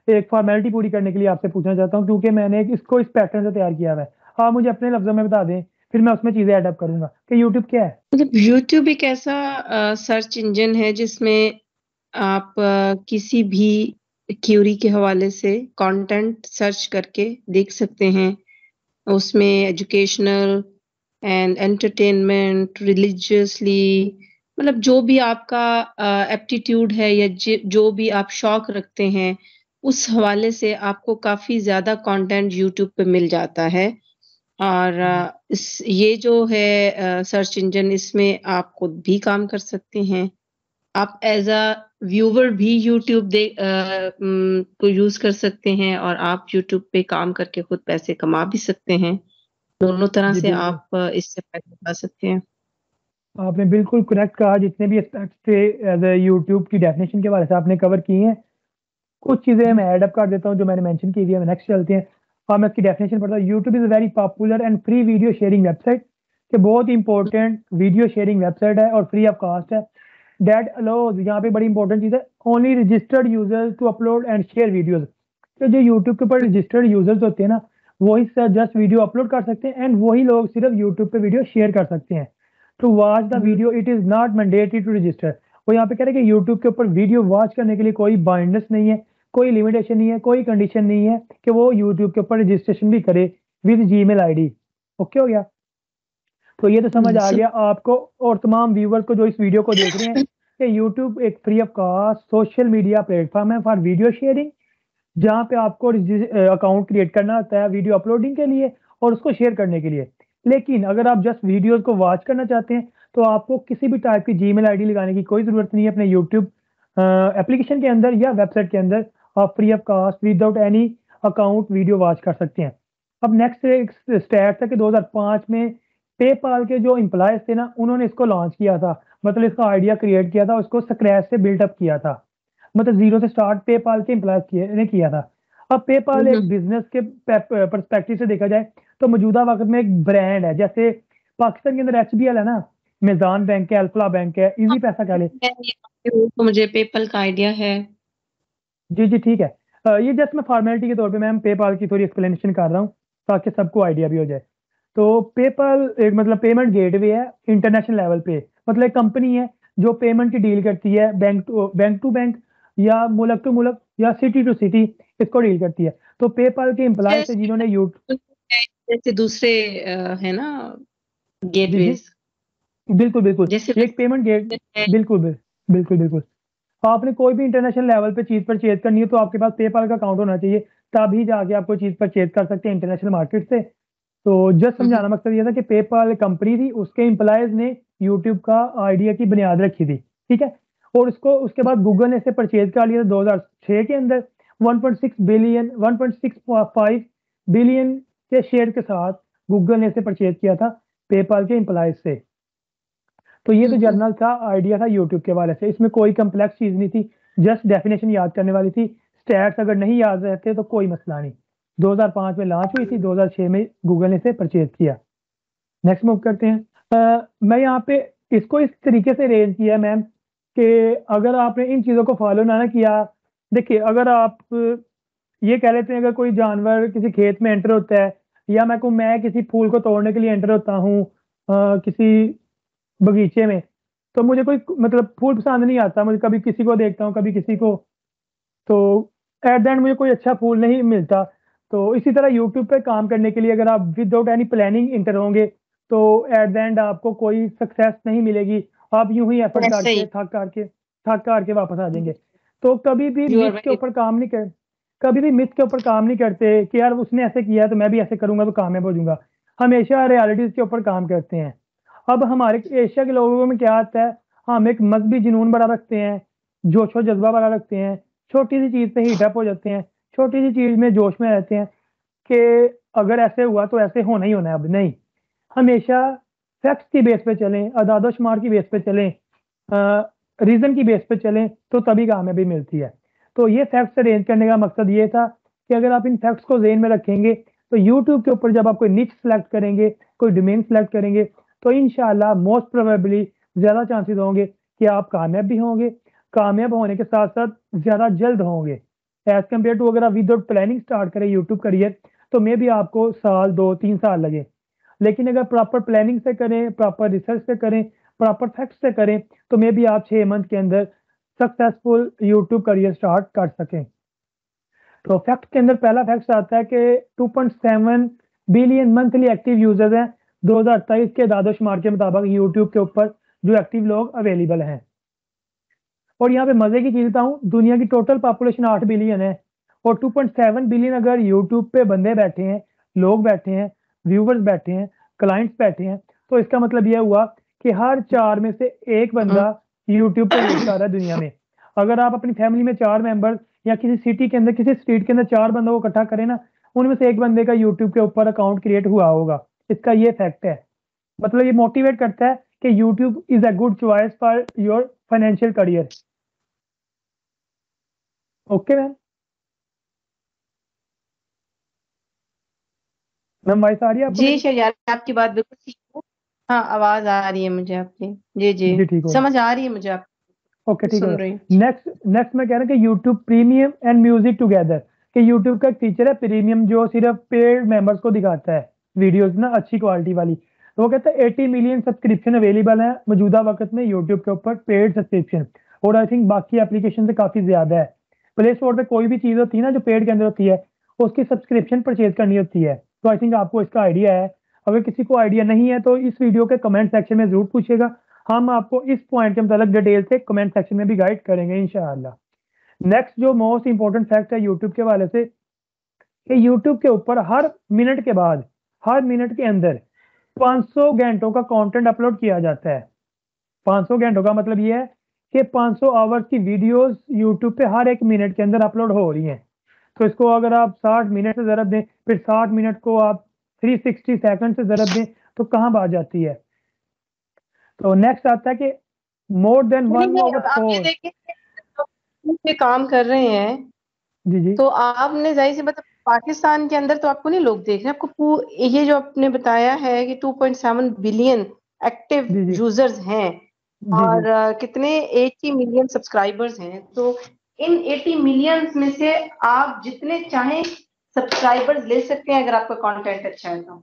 एक फॉर्मेलिटी पूरी करने के लिए आपसे पूछना चाहता हूँ, क्योंकि मैंने इसको इस पैटर्न से तैयार किया हुआ है। आप मुझे अपने लफ्ज़ों में बता दें, फिर मैं उसमें चीज़ें ऐड अप करूँगा कि यूट्यूब क्या है? मतलब यूट्यूब एक ऐसा सर्च इंजन है जिसमें आप किसी भी क्वेरी के हवाले से कंटेंट सर्च करके देख सकते हैं। उसमें एजुकेशनल एंड एंटरटेनमेंट, रिलिजियसली मतलब जो भी आपका एप्टीट्यूड है या जो भी आप शौक रखते हैं, उस हवाले से आपको काफ़ी ज़्यादा कंटेंट यूट्यूब पे मिल जाता है। और हुँ, ये जो है सर्च इंजन इसमें आप खुद भी काम कर सकते हैं। आप एज़ अ व्यूवर भी यूट्यूब को यूज़ कर सकते हैं और आप यूट्यूब पे काम करके खुद पैसे कमा भी सकते हैं। दोनों तरह जी, से बिल्कुल। आप इससे पैसे कमा सकते हैं। आपने बिल्कुल करेक्ट कहा, जितने भी एस्पेक्ट्स थे एज़ अ यूट्यूब की डेफिनेशन के बारे से आपने कवर की हैं। कुछ चीज़ें मैं ऐड अप कर देता हूँ जो मैंने मेंशन की थी, हम नेक्स्ट चलते हैं और मैं इसकी डेफिनेशन पढ़ता हूँ। YouTube is a very popular and free video sharing website, कि बहुत ही इंपॉर्टेंट वीडियो शेयरिंग वेबसाइट है और फ्री ऑफ कॉस्ट है। दैट अलाउज, यहाँ पे बड़ी इंपॉर्टेंट चीज़ है, only registered users to upload and share videos. तो जो यूट्यूब के ऊपर रजिस्टर्ड यूजर्स होते हैं ना, वही जस्ट वीडियो अपलोड कर सकते हैं एंड वही लोग सिर्फ यूट्यूब पे वीडियो शेयर कर सकते हैं। To watch the video it is not mandatory to register. वो यहाँ पे कह रहे हैं कि यूट्यूब के ऊपर वीडियो वॉच करने के लिए कोई बाइंडनेस नहीं है, कोई लिमिटेशन नहीं है, कोई कंडीशन नहीं है कि वो यूट्यूब के ऊपर रजिस्ट्रेशन भी करे विद जीमेल आईडी। ओके हो गया? तो ये तो समझ आ सो गया आपको और तमाम व्यूवर्स को जो इस वीडियो को देख रहे हैं कि यूट्यूब एक free of cost social media platform है फॉर वीडियो शेयरिंग, जहाँ पे आपको अकाउंट क्रिएट करना होता है वीडियो अपलोडिंग के लिए और उसको शेयर करने के लिए। लेकिन अगर आप जस्ट वीडियोज़ को वॉच करना चाहते हैं, तो आपको किसी भी टाइप की जीमेल आईडी लगाने की कोई ज़रूरत नहीं है अपने यूट्यूब एप्लीकेशन के अंदर या वेबसाइट के अंदर। आप free of cost without any account video watch कर सकते हैं। अब नेक्स्ट एक स्टैट था कि 2005 में पेपाल के जो एम्प्लॉयज़ थे ना, उन्होंने इसको लॉन्च किया था। मतलब इसका आइडिया क्रिएट किया था, उसको स्क्रैच से बिल्डअप किया था। मतलब ज़ीरो से स्टार्ट पेपाल के एम्प्लॉयज़ ने किया था। अब पेपाल एक बिज़नेस के पर्सपेक्टिव से देखा जाए तो मौजूदा वक़्त में एक ब्रांड है। जैसे पाकिस्तान के अंदर एचबीएल है ना, मीज़ान बैंक है, अल्फ़ला बैंक है, ईज़ी पैसा कह लें। तो मुझे पेपल का आइडिया है। जी, जी, ठीक है। ये जस्ट मैं फॉर्मेलिटी के तौर पे मैम पेपाल की थोड़ी एक्सप्लेनेशन कर रहा हूँ, ताकि सबको आइडिया भी हो जाए। तो पेपाल एक मतलब पेमेंट गेटवे है इंटरनेशनल लेवल पे। मतलब एक कंपनी है जो पेमेंट की डील करती है बैंक टू बैंक या मुल्क टू मुल्क या सिटी टू सिटी, इसको डील करती है। तो पेपाल के एम्प्लॉयज़ थे जिन्होंने जैसे दूसरे है ना जी, जी। गेटवेज़ बिल्कुल, बिल्कुल। जैसे एक पेमेंट गेट है। बिल्कुल, बिल्कुल, बिल्कुल। आपने कोई भी इंटरनेशनल लेवल पे चीज़ परचेज़ करनी है तो आपके पास पेपाल का अकाउंट होना चाहिए, तभी जाके आप कोई चीज़ परचेज़ कर सकते हैं इंटरनेशनल मार्केट से। तो जस्ट समझाना मकसद ये था कि पेपाल कंपनी थी, उसके एम्प्लॉइज़ ने यूट्यूब का आइडिया की बुनियाद रखी थी, ठीक है? और उसके बाद गूगल ने इसे परचेज़ कर लिया था 2006 के अंदर 1.5 बिलियन के शेयर के साथ गूगल ने इसे परचेज़ किया था पेपाल के एम्प्लॉइज़ से। तो ये तो जनरल था आइडिया था यूट्यूब के हवाले से, इसमें कोई कॉम्प्लेक्स चीज़ नहीं थी, जस्ट डेफिनेशन याद करने वाली थी। स्टैट्स अगर नहीं याद रहते तो कोई मसला नहीं। 2005 में लॉन्च हुई थी, 2006 में गूगल ने इसे परचेज़ किया। नेक्स्ट मूव करते हैं। मैं यहाँ पे इसको इस तरीके से अरेंज किया है मैम कि अगर आपने इन चीज़ों को फॉलो ना किया, देखिए अगर आप ये कह लेते हैं अगर कोई जानवर किसी खेत में एंटर होता है या मैं किसी फूल को तोड़ने के लिए एंटर होता हूँ किसी बगीचे में, तो मुझे कोई मतलब फूल पसंद नहीं आता, मुझे कभी किसी को देखता हूँ, कभी किसी को, तो एट द एंड मुझे कोई अच्छा फूल नहीं मिलता। तो इसी तरह यूट्यूब पे काम करने के लिए अगर आप विदाउट एनी प्लानिंग एंटर होंगे, तो एट द एंड आपको कोई सक्सेस नहीं मिलेगी। आप यूँ ही एफर्ट वैसे करके, ही थक-हार के वापस आ जाएँगे। तो कभी भी यू आर मिथ के वेरी ऊपर काम नहीं कर कभी भी मिथ के ऊपर काम नहीं करते कि यार उसने ऐसे किया है तो मैं भी ऐसे करूँगा तो कामयाब हो जाऊँगा। हमेशा रियलिटीज़ के ऊपर काम करते हैं। अब हमारे एशिया के लोगों में क्या आता है, हम एक मज़हबी जुनून बड़ा रखते हैं, जोश-व-जज़्बा बड़ा रखते हैं, छोटी-सी चीज़ पे हीट अप हो जाते हैं, छोटी-सी चीज़ में जोश में रहते हैं कि अगर ऐसे हुआ तो ऐसे होना ही होना है अब, नहीं। हमेशा फैक्ट्स की बेस पे चलें, अदाद-ओ-शुमार की बेस पे चलें, रीज़न की बेस पे चलें, तो तभी कामयाबी मिलती है। तो ये फैक्ट्स अरेंज करने का मकसद ये था कि अगर आप इन फैक्ट्स को ज़हन में रखेंगे, तो यूट्यूब के ऊपर जब आप कोई निच सेलेक्ट करेंगे, कोई डोमेन सेलेक्ट करेंगे, तो इंशाअल्लाह मोस्ट प्रोबेबली ज़्यादा चांसेस होंगे कि आप कामयाब भी होंगे। कामयाब होने के साथ-साथ ज़्यादा जल्द होंगे। एज़ कम्पेयर टू अगर आप विदाउट प्लानिंग स्टार्ट करें यूट्यूब करियर, तो मेबी आपको साल, 2-3 साल लगे। लेकिन अगर प्रॉपर प्लानिंग से करें, प्रॉपर रिसर्च से करें, प्रॉपर फैक्ट्स से करें, तो मेबी आप 6 मंथ के अंदर सक्सेसफुल यूट्यूब करियर स्टार्ट कर सकें। तो फैक्ट के अंदर पहला फैक्ट आता है कि 2.7 बिलियन मंथली एक्टिव यूजर्स हैं 2023 के दादोशुमार के मुताबिक यूट्यूब के ऊपर जो एक्टिव लोग अवेलेबल हैं। और यहाँ पे मजे की चीज बताऊं, दुनिया की टोटल पॉपुलेशन 8 बिलियन है और 2.7 बिलियन अगर यूट्यूब पे बंदे बैठे हैं, लोग बैठे हैं, व्यूवर्स बैठे हैं, क्लाइंट्स बैठे हैं, तो इसका मतलब यह हुआ कि हर 4 में से एक बंदा यूट्यूब पे यूज कर रहा है दुनिया में। अगर आप अपनी फैमिली में 4 मेंबर्स या किसी सिटी के अंदर, किसी स्ट्रीट के अंदर 4 बंदों को इकट्ठा करें ना, उनमें से एक बंदे का यूट्यूब के ऊपर अकाउंट क्रिएट हुआ होगा। इसका ये फैक्ट है। मतलब ये मोटिवेट करता है कि YouTube is a good choice for your financial career. Okay ma'am, ma'am voice आ रही है आपको जी मेरी? शहजाद, आपकी बात बिल्कुल ठीक है। हाँ, आवाज आ रही है मुझे आपकी। जी जी, जी ठीक हो, समझ आ रही है मुझे, आप ओके ठीक सुन है। रही हूँ। नेक्स्ट नेक्स्ट मैं कह रहा हूँ कि YouTube premium and music together, कि यूट्यूब का एक फीचर है प्रीमियम जो सिर्फ पेड मेंबर्स को दिखाता है वीडियोस ना अच्छी क्वालिटी वाली। तो वो कहता है 80 मिलियन सब्सक्रिप्शन अवेलेबल है मौजूदा वक्त में यूट्यूब के ऊपर पेड सब्सक्रिप्शन, और आई थिंक बाकी एप्लीकेशन से काफी ज्यादा है। प्ले स्टोर पे कोई भी चीज होती है ना जो पेड के अंदर होती है, उसकी सब्सक्रिप्शन परचेज करनी होती है। तो आई थिंक आपको इसका आइडिया है। अगर किसी को आइडिया नहीं है तो इस वीडियो के कमेंट सेक्शन में जरूर पूछेगा, हम आपको इस पॉइंट के मतलब डिटेल से कमेंट सेक्शन में भी गाइड करेंगे इंशाल्लाह। नेक्स्ट जो मोस्ट इंपॉर्टेंट फैक्ट है यूट्यूब के हवाले से, कि यूट्यूब के ऊपर हर मिनट के बाद, हर मिनट के अंदर 500 घंटों का कंटेंट अपलोड किया जाता है। 500 घंटों का मतलब ये है कि 500 आवर्स की वीडियोस यूट्यूब पे हर एक मिनट के अंदर अपलोड हो रही हैं। तो इसको अगर आप 60 मिनट से ज़रब दें, फिर 60 मिनट को आप 360 सेकंड से ज़रब दें, तो कहाँ बात जाती है। तो नेक्स्ट आता है कि मोर देन नहीं 1 नहीं, ओवर अब आप ये 4। देखिए, पे काम कर रहे हैं जी जी तो आपने जाहिर सी मतलब पाकिस्तान के अंदर तो आपको नहीं लोग देख रहे, आपको ये जो आपने बताया है कि 2.7 बिलियन एक्टिव जी जी यूजर्स हैं जी जी और कितने 80 मिलियन सब्सक्राइबर्स हैं। तो इन 80 मिलियन में से आप जितने चाहें सब्सक्राइबर्स ले सकते हैं अगर आपका कंटेंट अच्छा है तो।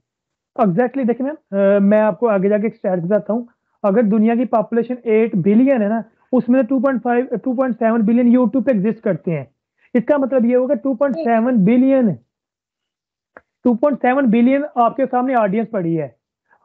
एग्जैक्टली। देखिए मैम, मैं आपको आगे जाके एक स्टैट बताता हूँ। अगर दुनिया की पॉपुलेशन 8 बिलियन है ना, उसमें 2.5 2.7 बिलियन यूट्यूब पे एग्जिस्ट करते हैं। इसका मतलब ये होगा 2.7 बिलियन, 2.7 बिलियन आपके सामने ऑडियंस पड़ी है।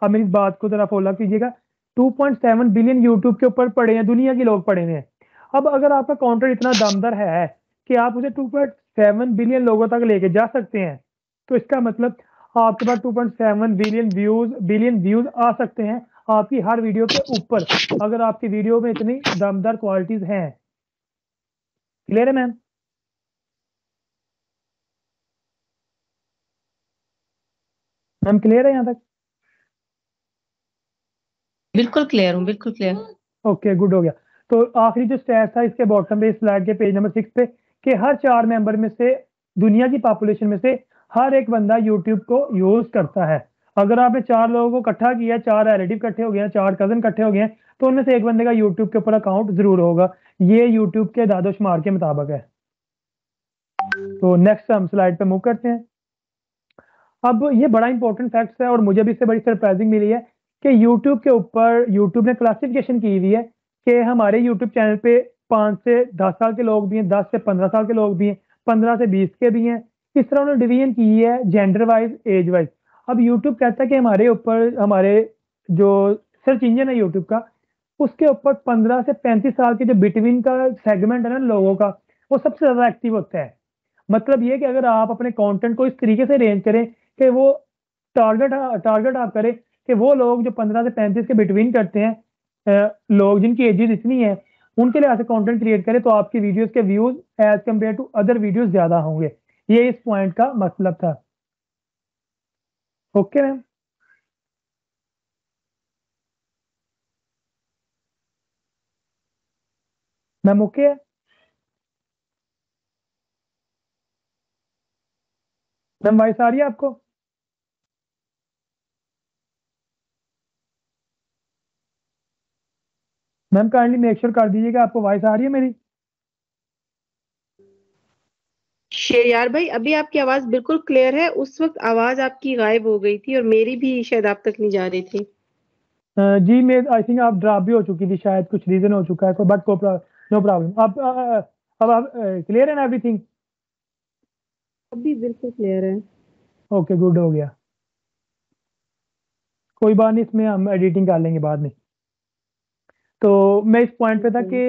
अब मेरी इस बात को जरा फॉलो कीजिएगा। 2.7 बिलियन यूट्यूब के ऊपर पड़े हैं, दुनिया के लोग पड़े हुए हैं। अब अगर आपका कंटेंट इतना दमदार है कि आप उसे 2.7 बिलियन लोगों तक लेके जा सकते हैं, तो इसका मतलब आपके पास 2.7 बिलियन व्यूज आ सकते हैं आपकी हर वीडियो के ऊपर, अगर आपकी वीडियो में इतनी दमदार क्वालिटीज हैं। क्लियर है मैम? मैम क्लियर है यहाँ तक? बिल्कुल क्लियर हूँ, बिल्कुल क्लियर। ओके गुड हो गया। तो आखिरी जो स्टैट था इसके बॉटम पे, इस स्लाइड के पेज नंबर 6 पे, कि हर 4 मेंबर में से, दुनिया की पॉपुलेशन में से हर एक बंदा यूट्यूब को यूज करता है। अगर आपने 4 लोगों को इकट्ठा किया, 4 रिलेटिव इकट्ठे हो गए, 4 कजन इकट्ठे हो गए, तो उनमें से एक बंदे का यूट्यूब के ऊपर अकाउंट जरूर होगा। ये यूट्यूब के दादोशुमार के मुताबिक है। तो नेक्स्ट हम स्लाइड पे मूव करते हैं। अब ये बड़ा इंपॉर्टेंट फैक्ट है और मुझे भी इससे बड़ी सरप्राइजिंग मिली है कि यूट्यूब के ऊपर यूट्यूब ने क्लासिफिकेशन की हुई है कि हमारे यूट्यूब चैनल पे 5 से 10 साल के लोग भी हैं, 10 से 15 साल के लोग भी हैं, 15 से 20 के भी हैं। इस तरह उन्होंने डिवीजन की है जेंडर वाइज, एज वाइज। अब यूट्यूब कहता है कि हमारे ऊपर, हमारे जो सर्च इंजन है यूट्यूब का, उसके ऊपर 15 से 35 साल के जो बिटवीन का सेगमेंट है ना लोगों का, वो सबसे ज्यादा एक्टिव होता है। मतलब ये कि अगर आप अपने कंटेंट को इस तरीके से अरेंज करें कि वो टारगेट टारगेट आप करें कि वो लोग जो 15 से 35 के बिटवीन करते हैं, लोग जिनकी एजेस इतनी है, उनके लिए ऐसे कंटेंट क्रिएट करें तो आपकी वीडियोस के views as compared to other videos ज्यादा होंगे। ये इस पॉइंट का मतलब था। Okay ma'am? मैम ओके है? मैम वॉइस आ रही है आपको? मैम काइंडली मेक श्योर कर दीजिएगा आपको वॉइस आ रही है मेरी। शेयार भाई, अभी आपकी आवाज बिल्कुल क्लियर है। उस वक्त आवाज आपकी गायब हो गई थी और मेरी भी शायद आप तक नहीं जा रही थी। जी मैं आई थिंक आप ड्रॉप भी हो चुकी थी, शायद कुछ रीजन हो चुका है, तो बट नो प्रॉब्लम। अब आप क्लियर है ना एवरीथिंग? अभी बिल्कुल क्लियर है। ओके गुड हो गया। कोई बात नहीं, इसमें हम एडिटिंग कर लेंगे बाद में। तो मैं इस पॉइंट पे था कि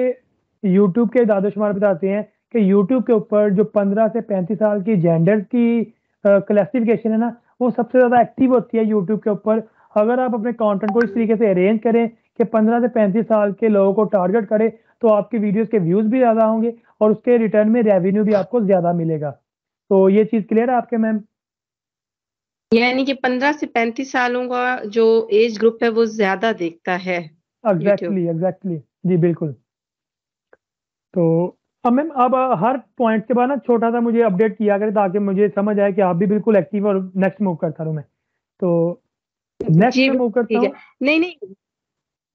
यूट्यूब के दादोशुमार बताते हैं कि यूट्यूब के ऊपर जो 15 से 35 साल की जेंडर की क्लासिफिकेशन है ना, वो सबसे ज़्यादा एक्टिव होती है यूट्यूब के ऊपर। अगर आप अपने कंटेंट को इस तरीके से अरेंज करें कि 15 से 35 साल के लोगों को टारगेट करें, तो आपकी वीडियोज़ के व्यूज़ भी ज़्यादा होंगे और उसके रिटर्न में रेवेन्यू भी आपको ज़्यादा मिलेगा। तो ये चीज़ क्लियर है आपके मैम? यानी कि 15 से 35 सालों का जो एज ग्रुप है वो ज़्यादा देखता है यूट्यूब। एग्ज़ैक्टली। जी, बिल्कुल। तो अब मैम अब हर पॉइंट के बाद ना छोटा-सा मुझे अपडेट किया करें ताकि मुझे समझ आए कि आप भी बिल्कुल एक्टिव और नेक्स्ट मूव करता रहूँ मैं। तो नेक्स्ट जी, मैं मूव करता ठीक है। हूँ। नहीं, नहीं,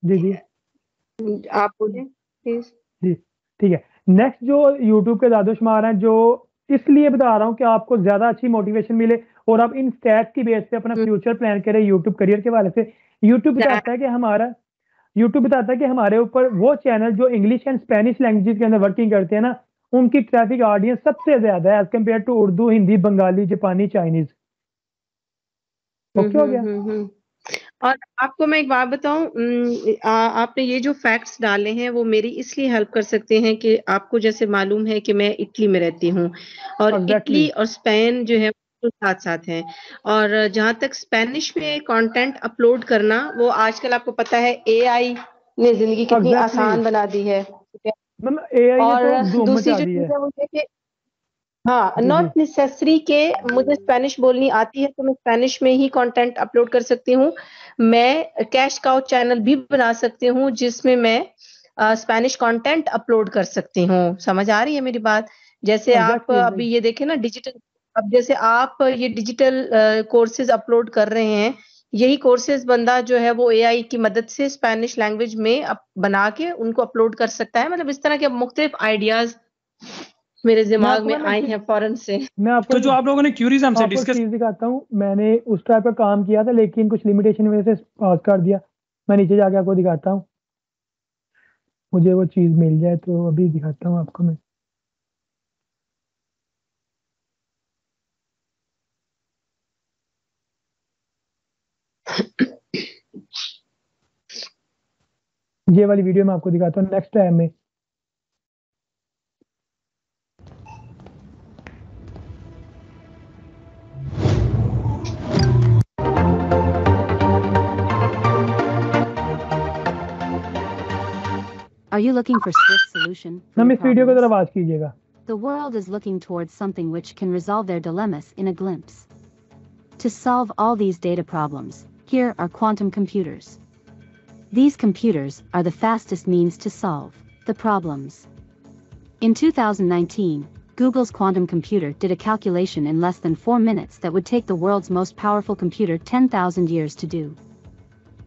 जी, जी। आप बोलें प्लीज़। जी, ठीक है। नेक्स्ट जो यूट्यूब के दादोशुमार हैं, जो इसलिए बता रहा हूँ कि आपको ज़्यादा अच्छी मोटिवेशन मिले और आप इन स्टैट्स की बेस पे अपना हुँ, फ्यूचर प्लान करें यूट्यूब करियर के हवाले से। यूट्यूब बताता है कि हमारे ऊपर वो चैनल जो इंग्लिश एंड स्पेनिश लैंग्वेजेज़ के अंदर वर्किंग करते हैं ना, उनकी ट्रैफिक ऑडियंस सबसे ज़्यादा है as compared to Urdu, Hindi, Bengali, जापानी, चाइनीज़। हुँ, ओके हो हुँ, गया? हुँ, हुँ। और आपको मैं एक बात बताऊँ आपने ये जो फैक्ट्स डाले हैं वो मेरी इसलिए हेल्प कर सकते हैं कि आपको जैसे मालूम है कि मैं इटली में रहती हूँ और एग्ज़ैक्टली। इटली और स्पेन जो है वो साथ-साथ हैं। और जहाँ तक स्पेनिश में कंटेंट अपलोड करना वो आजकल आपको पता है एआई ने ज़िंदगी कितनी एग्ज़ैक्टली। आसान बना दी है। ठीक है? मतलब एआई ने और तो धूम दूसरी मचा जो दी चीज़ है। है वो ये कि हाँ, जी, जी। नॉट नेसेसरी के मुझे स्पेनिश बोलनी आती है तो मैं स्पेनिश में ही कंटेंट अपलोड कर सकती हूँ। मैं कैश काउ चैनल भी बना सकती हूँ जिसमें मैं स्पेनिश कंटेंट अपलोड कर सकती हूँ। समझ आ रही है मेरी बात? जैसे आप एग्ज़ैक्टली अभी नहीं। ये देखें ना डिजिटल अब जैसे आप ये डिजिटल कोर्सेज़ अपलोड कर रहे हैं, यही कोर्सेज़ बंदा जो है वो एआई की मदद से स्पेनिश लैंग्वेज में बना के उनको अपलोड कर सकता है। मतलब इस तरह के मुख्तलिफ आइडियाज़ मेरे मैं दिमाग आपको में मैम एक आए चीज़ हैं फ़ौरन से। मैं आपको तो जो आप लोगों ने क्यूरीज हमसे आपको डिस्कस चीज़ दिखाता हूँ। मैंने उस टाइप का काम किया था लेकिन कुछ लिमिटेशन की वज़ह से पास कर दिया। मैं नीचे जाके आपको दिखाता हूँ। मुझे वो चीज़ मिल जाए तो अभी दिखाता हूँ आपको मैं। ये वाली वीडियो मैं आपको दिखाता हूँ नेक्स्ट टाइम में। Are you looking for swift solution for ma'am your इस वीडियो को ज़रा problems? वॉच कीजिएगा। The world is looking towards something which can resolve their dilemmas in a glimpse. To solve all these data problems, here are quantum computers. These computers are the fastest means to solve the problems. In 2019, Google's quantum computer did a calculation in less than 4 minutes that would take the world's most powerful computer 10,000 years to do.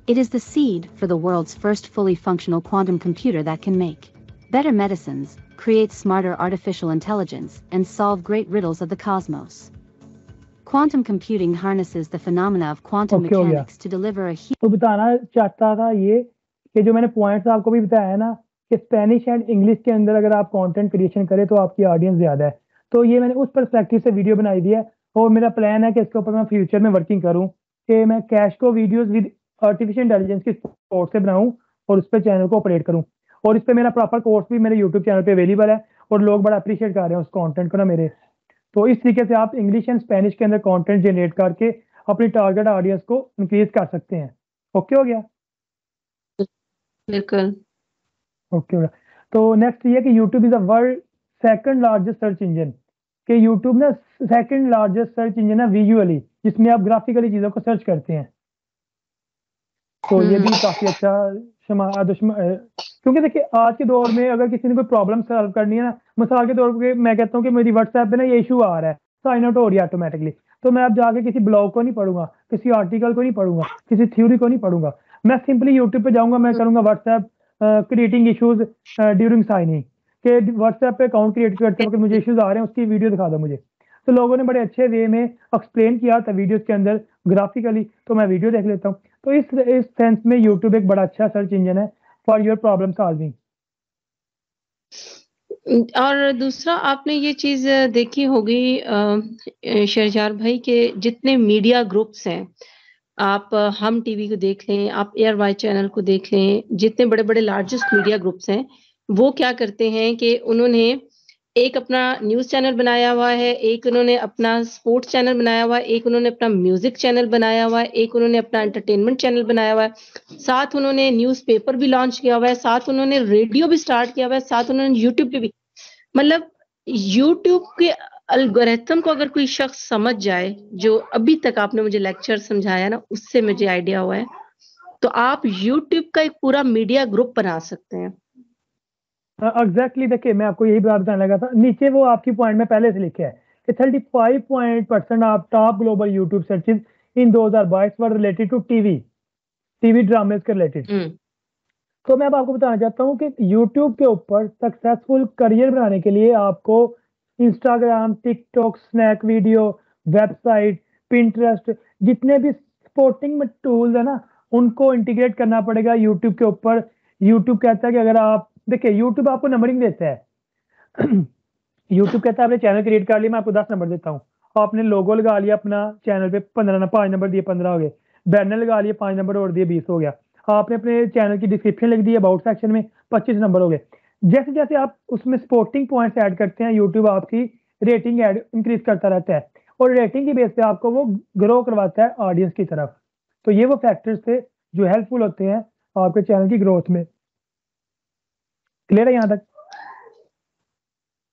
It is the seed for the world's first fully functional quantum computer that can make better medicines, create smarter artificial intelligence, and solve great riddles of the cosmos. Quantum computing harnesses the phenomena of quantum okay हो गया। mechanics to deliver a तो बताना चाहता था ये कि जो मैंने पॉइंट्स आपको भी बताया है ना कि स्पेनिश एंड इंग्लिश के अंदर अगर आप कंटेंट क्रिएशन करें तो आपकी ऑडियंस ज़्यादा है। तो ये मैंने उस पर्सपेक्टिव से वीडियो बनाई दी है और मेरा प्लान है कि इसके ऊपर मैं फ्यूचर में वर्किंग करूँ कि मैं कैश को वीडियोज़ विद आर्टिफिशियल इंटेलिजेंस की सपोर्ट से बनाऊँ और उस पे चैनल को ऑपरेट करूँ। और इस पे मेरा प्रॉपर कोर्स भी मेरे यूट्यूब चैनल पे अवेलेबल है और लोग बड़ा एप्रिशिएट कर रहे हैं उस कंटेंट को ना मेरे। तो इस तरीके से आप इंग्लिश एंड स्पेनिश के अंदर कंटेंट जनरेट करके अपनी टारगेट ऑडियंस को इंक्रीज़ कर सकते हैं। ओके हो गया? बिल्कुल। ओके हो गया। तो नेक्स्ट ये है कि YouTube is the world second largest search engine कि यूट्यूब ना सेकंड लार्जेस्ट सर्च इंजन है विजुअली, जिसमें आप ग्राफिकली चीज़ों को सर्च करते हैं। तो ये भी काफ़ी अच्छा क्योंकि देखिए आज के दौर में अगर किसी ने कोई प्रॉब्लम सॉल्व करनी है ना, मिसाल के तौर पे मैं कहता हूँ कि मेरी व्हाट्सएप पे ना ये इशू आ रहा है, साइन आउट हो रही है ऑटोमेटिकली। तो मैं अब जाके किसी ब्लॉग को नहीं पढ़ूँगा, किसी आर्टिकल को नहीं पढ़ूँगा, किसी थ्योरी को नहीं पढ़ूँगा। मैं सिंपली यूट्यूब पे जाऊँगा, मैं करूँगा WhatsApp creating issues during signing कि व्हाट्सएप पे अकाउंट क्रिएट करते वक़्त मुझे इश्यूज़ आ रहे हैं, उसकी वीडियो दिखा दो मुझे। तो लोगों ने बड़े अच्छे वे में एक्सप्लेन किया था वीडियोज़ के अंदर ग्राफिकली, तो मैं वीडियो देख लेता हूँ। तो इस सेंस में यूट्यूब एक बड़ा अच्छा सर्च इंजन है फॉर योर प्रॉब्लम सॉल्विंग। और दूसरा आपने ये चीज़ देखी होगी शहरयार भाई के जितने मीडिया ग्रुप्स हैं, आप हम टीवी को देख लें, आप एयर वाई चैनल को देख लें, जितने बड़े-बड़े लार्जेस्ट मीडिया ग्रुप्स हैं, वो क्या करते हैं कि उन्होंने एक अपना न्यूज़ चैनल बनाया हुआ है, एक उन्होंने अपना स्पोर्ट्स चैनल बनाया हुआ है, एक उन्होंने अपना म्यूज़िक चैनल बनाया हुआ है, एक उन्होंने अपना एंटरटेनमेंट चैनल बनाया हुआ है, साथ उन्होंने न्यूज़पेपर भी लॉन्च किया हुआ है, साथ उन्होंने रेडियो भी स्टार्ट किया हुआ है, साथ उन्होंने यूट्यूब पे भी, मतलब यूट्यूब के एल्गोरिथम को अगर कोई शख्स समझ जाए, जो अभी तक आपने मुझे लेक्चर समझाया ना, उससे मुझे आइडिया हुआ है, तो आप यूट्यूब का एक पूरा मीडिया ग्रुप बना सकते हैं। एग्जैक्टली देखिए, मैं आपको यही बात बताने लगा था, नीचे वो आपकी पॉइंट में पहले से लिखे है कि 35% of top global YouTube searches in 2022 were related to TV dramas के रिलेटेड। तो मैं अब आपको बताना चाहता हूँ कि यूट्यूब के ऊपर सक्सेसफुल करियर बनाने के लिए आपको Instagram, TikTok, snack video, website, Pinterest, जितने भी सपोर्टिंग में टूल्स है ना, उनको इंटीग्रेट करना पड़ेगा यूट्यूब के ऊपर। यूट्यूब कहता है कि अगर आप देखिए, यूट्यूब आपको नंबरिंग देता है। यूट्यूब कहता है आपने चैनल क्रिएट कर लिया, मैं आपको 10 नंबर देता हूँ। आपने लोगो लगा लिया अपना चैनल पे, 5 नंबर दिए, 15 हो गए। बैनर लगा लिए, 5 नंबर और दिए, 20 हो गया। आपने अपने चैनल की डिस्क्रिप्शन लिख दी अबाउट सेक्शन में, 25 नंबर हो गए। जैसे जैसे आप उसमें सपोर्टिंग पॉइंट्स ऐड करते हैं, यूट्यूब आपकी रेटिंग ऐड इंक्रीज करता रहता है, और रेटिंग की बेस पे आपको वो ग्रो करवाता है ऑडियंस की तरफ। तो ये वो फैक्टर्स थे जो हेल्पफुल होते हैं आपके चैनल की ग्रोथ में। क्लियर है यहाँ तक?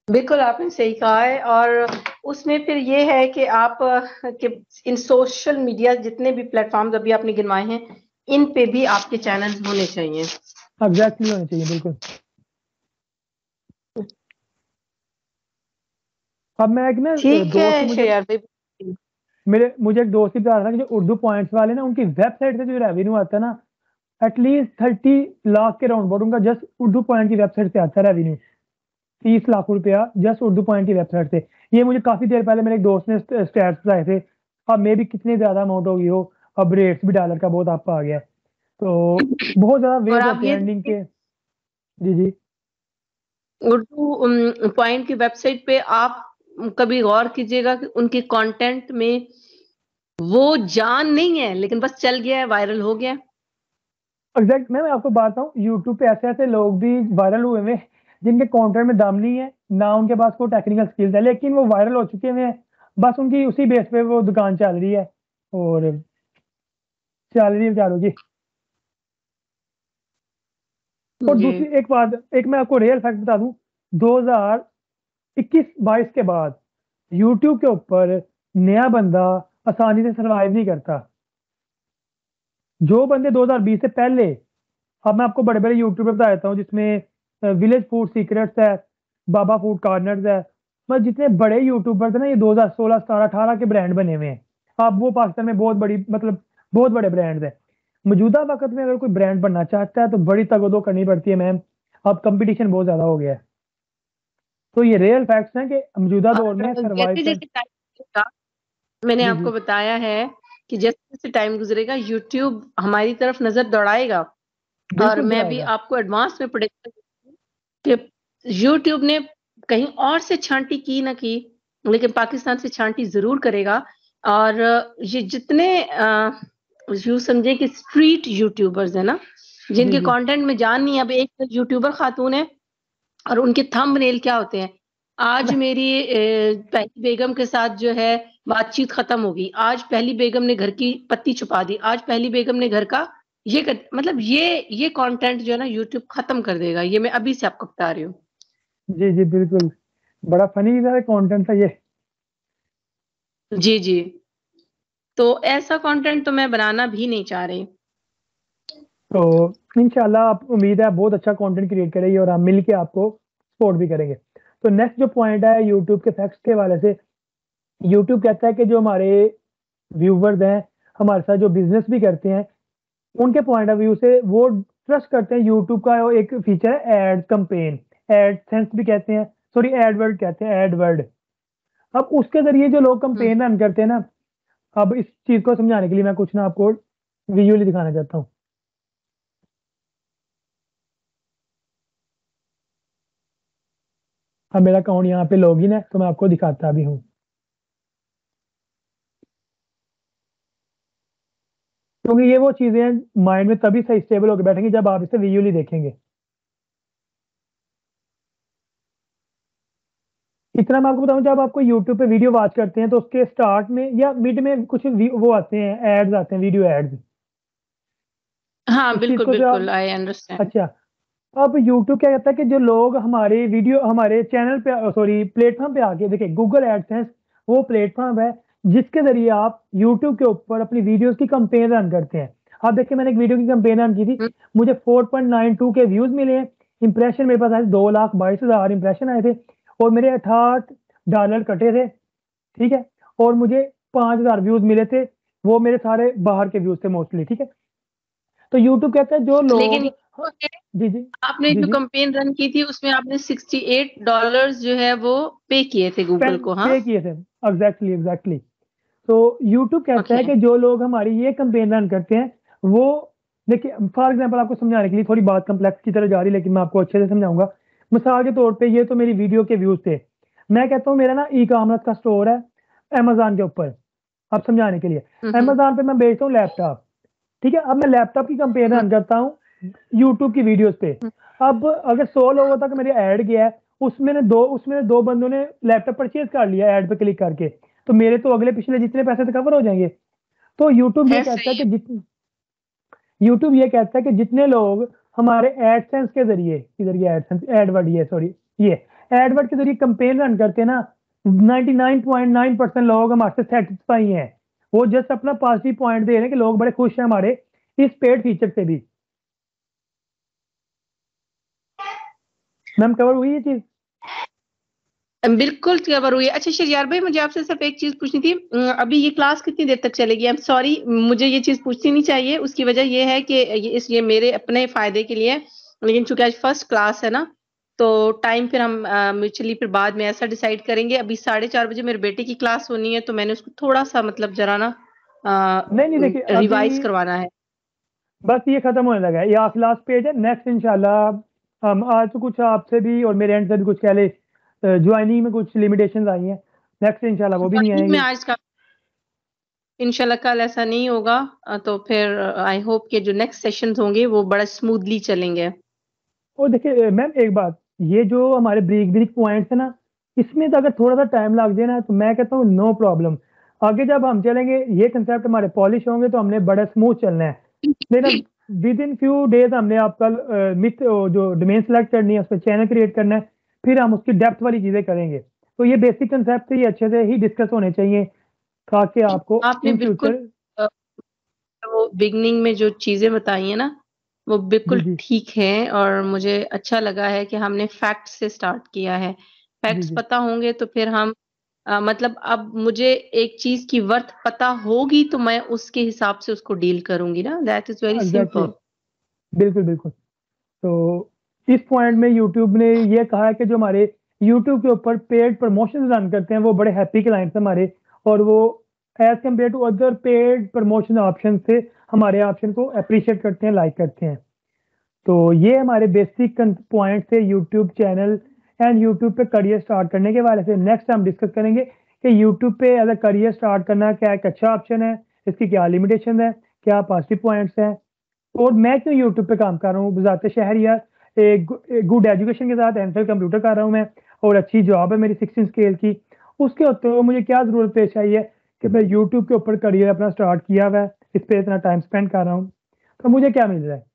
बिल्कुल, आपने सही कहा है। और उसमें फिर ये है कि आप कि इन सोशल मीडिया जितने भी प्लेटफॉर्म्स अभी आपने गिनवाए हैं, इन पे भी आपके चैनल्स होने चाहिए। एग्जैक्टली होने चाहिए, बिल्कुल। अब मैं एक ना ठीक दोस्त है मुझे शेयर भाई। मुझे एक दोस्त ही बता रहा था कि जो उर्दू पॉइंट्स वाले ना, उनकी वेबसाइट से जो रेवेन्यू आता है ना, एटलीस्ट 30 लाख के राउंड अबाउट उनका जस्ट उर्दू पॉइंट की वेबसाइट से आता है रेवेन्यू। 30 लाख रुपया जस्ट उर्दू पॉइंट की वेबसाइट से। ये मुझे काफी देर पहले मेरे एक दोस्त ने स्टैट्स बताए थे। अब मे भी कितनी ज्यादा अमाउंट होगी हो, अब रेट्स भी डॉलर का बहुत अप आ गया है, तो बहुत ज्यादा और वेज आप होते ये हैं एंडिंग के। जी जी। उर्दू पॉइंट की वेबसाइट पे आप कभी गौर कीजिएगा कि उनके कंटेंट में वो जान नहीं है, लेकिन बस चल गया है, वायरल हो गया है। एग्जैक्ट, मैं आपको बात बताऊं, यूट्यूब पे ऐसे ऐसे लोग भी वायरल हुए हुए हैं, जिनके कंटेंट में दम नहीं है ना, उनके पास कोई टेक्निकल स्किल्स है, लेकिन वो वायरल हो चुके हुए हैं। बस उनकी उसी बेस पे वो दुकान चल रही है, और चल रही है बेचारों की। और जी। दूसरी एक बात, एक मैं आपको रियल फैक्ट बता दूं, 2021-22 के बाद यूट्यूब के ऊपर नया बंदा आसानी से सरवाइव नहीं करता। जो बंदे 2020 से पहले, अब मैं आपको बड़े बड़े यूट्यूबर बता देता हूँ, जिसमें विलेज फूड सीक्रेट्स है, बाबा फूड कॉर्नर्स है, मतलब जितने बड़े यूट्यूबर्स हैं ना, ये 2016, 17, 18 के ब्रांड बने हुए हैं। अब वो पाकिस्तान में बहुत बड़ी, मतलब बहुत बड़े ब्रांड्स हैं। मौजूदा वक्त में अगर कोई ब्रांड बनना चाहता है तो बड़ी तगदो करनी पड़ती है मैम। अब कंपटीशन बहुत ज्यादा हो गया है। तो ये रियल फैक्ट्स हैं कि मौजूदा दौर में और सर्वाइव जैसे कर। जैसे टाइम गुजरेगा, मैंने जी आपको जी बताया है कि जैसे जैसे टाइम गुजरेगा, यूट्यूब हमारी तरफ नजर दौड़ाएगा। और बिल्कुल मैं भी दौड़ाएगा। आपको एडवांस में प्रेडिक्ट कि यूट्यूब ने कहीं और से छांटी की ना की, लेकिन पाकिस्तान से छांटी जरूर करेगा। और ये जितने यूं समझे कि स्ट्रीट यूट्यूबर्स है ना, जी जिनके जी कंटेंट में जान नहीं, अब एक यूट्यूबर खातून है और उनके थंबनेल क्या होते हैं। आज मेरी पहली बेगम के साथ जो है बातचीत खत्म होगी, आज पहली बेगम ने घर की पत्ती छुपा दी, आज पहली बेगम ने घर का मतलब ये कंटेंट जो है ना, यूट्यूब खत्म कर देगा। ये मैं अभी से आपको बता रही हूँ। जी जी, बिल्कुल। बड़ा फनी कंटेंट है ये। जी जी। तो ऐसा कंटेंट तो मैं बनाना भी नहीं चाह रही। तो इंशाल्लाह, आप, उम्मीद है आप बहुत अच्छा कंटेंट क्रिएट करेंगे और हम मिल के आपको सपोर्ट भी करेंगे। तो नेक्स्ट जो पॉइंट है यूट्यूब के फैक्ट्स के हवाले से, यूट्यूब कहता है कि जो हमारे व्यूवर्स हैं, हमारे साथ जो बिजनेस भी करते हैं, उनके पॉइंट ऑफ व्यू से वो ट्रस्ट करते हैं यूट्यूब का। एक फीचर है एड कंपेन, एडसेंस भी कहते हैं, सॉरी एडवर्ड कहते हैं, एडवर्ड। अब उसके जरिए जो लोग कंपेन रन करते हैं ना, अब इस चीज को समझाने के लिए मैं कुछ ना आपको विजुअली दिखाना चाहता हूँ। अब मेरा अकाउंट यहाँ पे लॉगिन है, तो मैं आपको दिखाता भी हूँ, क्योंकि ये वो चीजें हैं माइंड में तभी सही स्टेबल होकर बैठेंगी जब आप इसे विजुअली देखेंगे। इतना मैं आपको बताऊं, जब आपको यूट्यूब पे वीडियो वॉच करते हैं तो उसके स्टार्ट में या मिड में कुछ वो आते हैं, एड्स आते हैं, वीडियो एड्स। हाँ, उस चीज बिल्कुल, को जो बिल्कुल, आप, आई अंडरस्टैंड। अच्छा, अब यूट्यूब क्या कहता है कि जो लोग हमारे वीडियो हमारे चैनल पे, सॉरी, प्लेटफॉर्म पे आके, देखिए गूगल एडसेंस वो प्लेटफॉर्म है जिसके जरिए आप यूट्यूब के ऊपर अपनी वीडियोस की कंपेन रन करते हैं। आप देखिए, मैंने एक वीडियो की कंपेन रन की थी, हुँ, मुझे 4.92 के व्यूज मिले हैं, इंप्रेशन मेरे पास आए 2,22,000 इंप्रेशन आए थे, और मेरे $68 कटे थे, ठीक है, और मुझे 5,000 व्यूज मिले थे, वो मेरे सारे बाहर के व्यूज थे मोस्टली, ठीक है। तो यूट्यूब कहता है जो लेकिन लोग, ये हाँ, तो है, जी जी, आपने जी जो जी, कैंपेन रन की थी उसमें आपने $68 जो है वो पे किए थे गूगल को, हाँ? पे किए थे, एग्जैक्टली एग्जैक्टली। तो यूट्यूब कहता है ओके। कि जो लोग हमारी ये कंपेन रन करते हैं, वो, देखिए फॉर एग्जांपल आपको समझाने के लिए थोड़ी बात कम्प्लेक्स की तरह जा रही है, लेकिन मैं आपको अच्छे से समझाऊंगा। मिसाल के तौर पे ये तो मेरी वीडियो के व्यूज थे, मैं कहता हूँ मेरा ना ई कॉमर्स का स्टोर है अमेजोन के ऊपर, आप समझाने के लिए, हुँ, हुँ, अमेजोन पे मैं बेचता हूँ लैपटॉप, ठीक है। अब मैं लैपटॉप की कंपेन हुँ, रन करता हूँ यूट्यूब की वीडियोस पे। हुँ। अब अगर 100 लोगों तक मेरे ऐड गया है, उसमें दो बंदों ने लैपटॉप परचेज कर लिया ऐड पे क्लिक करके, तो मेरे तो अगले पिछले जितने पैसे थे कवर हो जाएंगे। तो है सही है। यूट्यूब ये कहता है कि जितने लोग हमारे एडसेंस के जरिए, इधर ये एडसेंस एडवर्ड, ये सॉरी, ये एडवर्ड के जरिए कंपेन रन करते हैं ना, 99.9% लोग हमारे से सेटिस्फाई हैं। वो जस्ट अपना पॉजिटिव पॉइंट दे रहे हैं कि लोग बड़े खुश हैं हमारे इस पेड फीचर से भी। मैम कवर हुई ये चीज? बिल्कुल कवर हुई है। अच्छा शहरयार भाई, मुझे आपसे सिर्फ एक चीज़ पूछनी थी। अभी ये क्लास कितनी देर तक चलेगी? आई एम सॉरी, मुझे ये चीज़ पूछनी नहीं चाहिए, उसकी वजह ये है कि ये मेरे अपने फ़ायदे के लिए है, लेकिन चूँकि आज फर्स्ट क्लास है ना, तो टाइम फिर हम म्यूचुअली फिर बाद में ऐसा डिसाइड करेंगे। अभी 4:30 बजे मेरे बेटे की क्लास होनी है, तो मैंने उसको थोड़ा-सा मतलब ज़रा ना नहीं नहीं, देखिए अभी रिवाइज़ करवाना है। बस ये खत्म होने लगा है, ये आखिरी लास्ट पेज है। नेक्स्ट इंशाल्लाह हम आज तो कुछ आपसे भी और मेरे एंड से भी कुछ कह ले, ज्वाइनिंग में कुछ लिमिटेशंस आई हैं, नेक्स्ट इंशाल्लाह वो भी नहीं ज्वाइनिंग में आएंगे। आज का इंशाल्लाह कल ऐसा नहीं होगा, तो फिर आई होप कि जो नेक्स्ट सेशंस होंगे वो बड़ा स्मूथली चलेंगे। और देखिए मैम एक बात, ये जो हमारे ब्रीक ब्रीक पॉइंट्स है ना, इसमें तो अगर थोड़ा सा टाइम लग जाए ना, तो मैं कहता हूँ नो प्रॉब्लम। आगे जब हम चलेंगे, ये कंसेप्ट हमारे पॉलिश होंगे, तो हमने बड़ा स्मूथ चलना है। लेकिन विद इन फ्यू डेज हमने आपका मिथ जो डोमेन सेलेक्ट करनी है, उस पर चैनल क्रिएट करना है, फिर हम उसकी डेप्थ वाली चीजें करेंगे। तो ये बेसिक कंसेप्ट ही अच्छे से ही डिस्कस होने चाहिए, ताकि आपको आपने इन बिल्कुल फ्यूचर, अ, वो बिगनिंग में जो चीज़ें बताई हैं ना, वो जी बिल्कुल जी, ठीक हैं और मुझे अच्छा लगा है कि हमने फैक्ट्स से स्टार्ट किया है। जी फैक्ट्स जी, पता होंगे तो फिर हम मतलब अब मुझे एक चीज़ की वर्थ पता होगी तो मैं उसके हिसाब से उसको डील करूँगी ना, that is very exactly, simple. बिल्कुल बिल्कुल। तो इस पॉइंट में यूट्यूब ने ये कहा है कि जो हमारे यूट्यूब के ऊपर पेड प्रमोशन रन करते हैं, वो बड़े हैप्पी क्लाइंट्स हैं हमारे, और वो as compared to other paid promotion option से हमारे ऑप्शन को अप्रिशिएट करते हैं, लाइक करते हैं। तो ये हमारे बेसिक पॉइंट थे यूट्यूब चैनल एंड यूट्यूब पे करियर स्टार्ट करने के बारे से। नेक्स्ट हम डिस्कस करेंगे कि यूट्यूब पे एज अ करियर स्टार्ट करना क्या एक अच्छा ऑप्शन है, इसकी क्या लिमिटेशन है, क्या पॉजिटिव पॉइंट्स हैं, और मैं क्यों यूट्यूब पे काम कर रहा हूँ बजाते शहर यार। एक गुड एजुकेशन के साथ एमफिल कंप्यूटर कर रहा हूँ मैं, और अच्छी जॉब है मेरी 16 स्केल की। उसके होते हुए मुझे क्या ज़रूरत पेश आई है कि मैं यूट्यूब के ऊपर करियर अपना स्टार्ट किया हुआ है, इस पर इतना टाइम स्पेंड कर रहा हूँ, तो मुझे क्या मिल रहा है।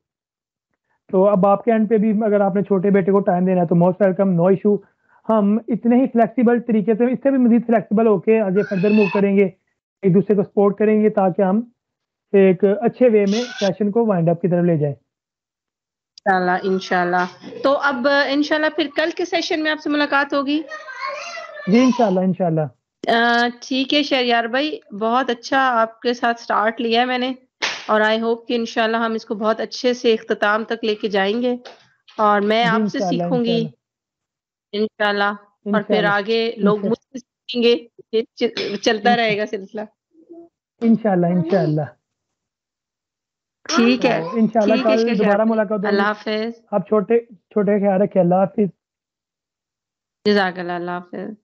तो अब आपके एंड पे भी अगर आपने छोटे बेटे को टाइम देना है तो मोस्ट वेलकम, नो इशू। हम इतने ही फ्लेक्सिबल तरीके से, इससे भी मजीद फ्लेक्सिबल होके आगे फर्दर मूव करेंगे, एक दूसरे को सपोर्ट करेंगे, ताकि हम एक अच्छे वे में सेशन को वाइंड अप की तरफ ले जाएं। इंशाल्लाह। तो अब इंशाल्लाह फिर कल के सेशन में आपसे मुलाकात होगी। जी इंशाल्लाह इंशाल्लाह। ठीक है शहरयार भाई, बहुत अच्छा आपके साथ स्टार्ट लिया है मैंने, और आई होप कि इंशाल्लाह हम इसको बहुत अच्छे से इख्तिताम तक लेके जाएंगे, और मैं जी आपसे इंशाल्लाह सीखूंगी इंशाल्लाह इंशाल्लाह, और फिर आगे इंशाल्लाह लोग मुझसे सीखेंगे। ये चलता रहेगा सिलसिला। इंशाल्लाह इंशाल्लाह। ठीक तो है, इंशाल्लाह ठीक है कल शहरयार दोबारा भाई, मुलाकात होगी। अल्लाह हाफिज। आप छोटे छोटे ख्याल रखिए, अल्लाह हाफिज। जज़ाकल्लाह, अल्लाह हाफिज।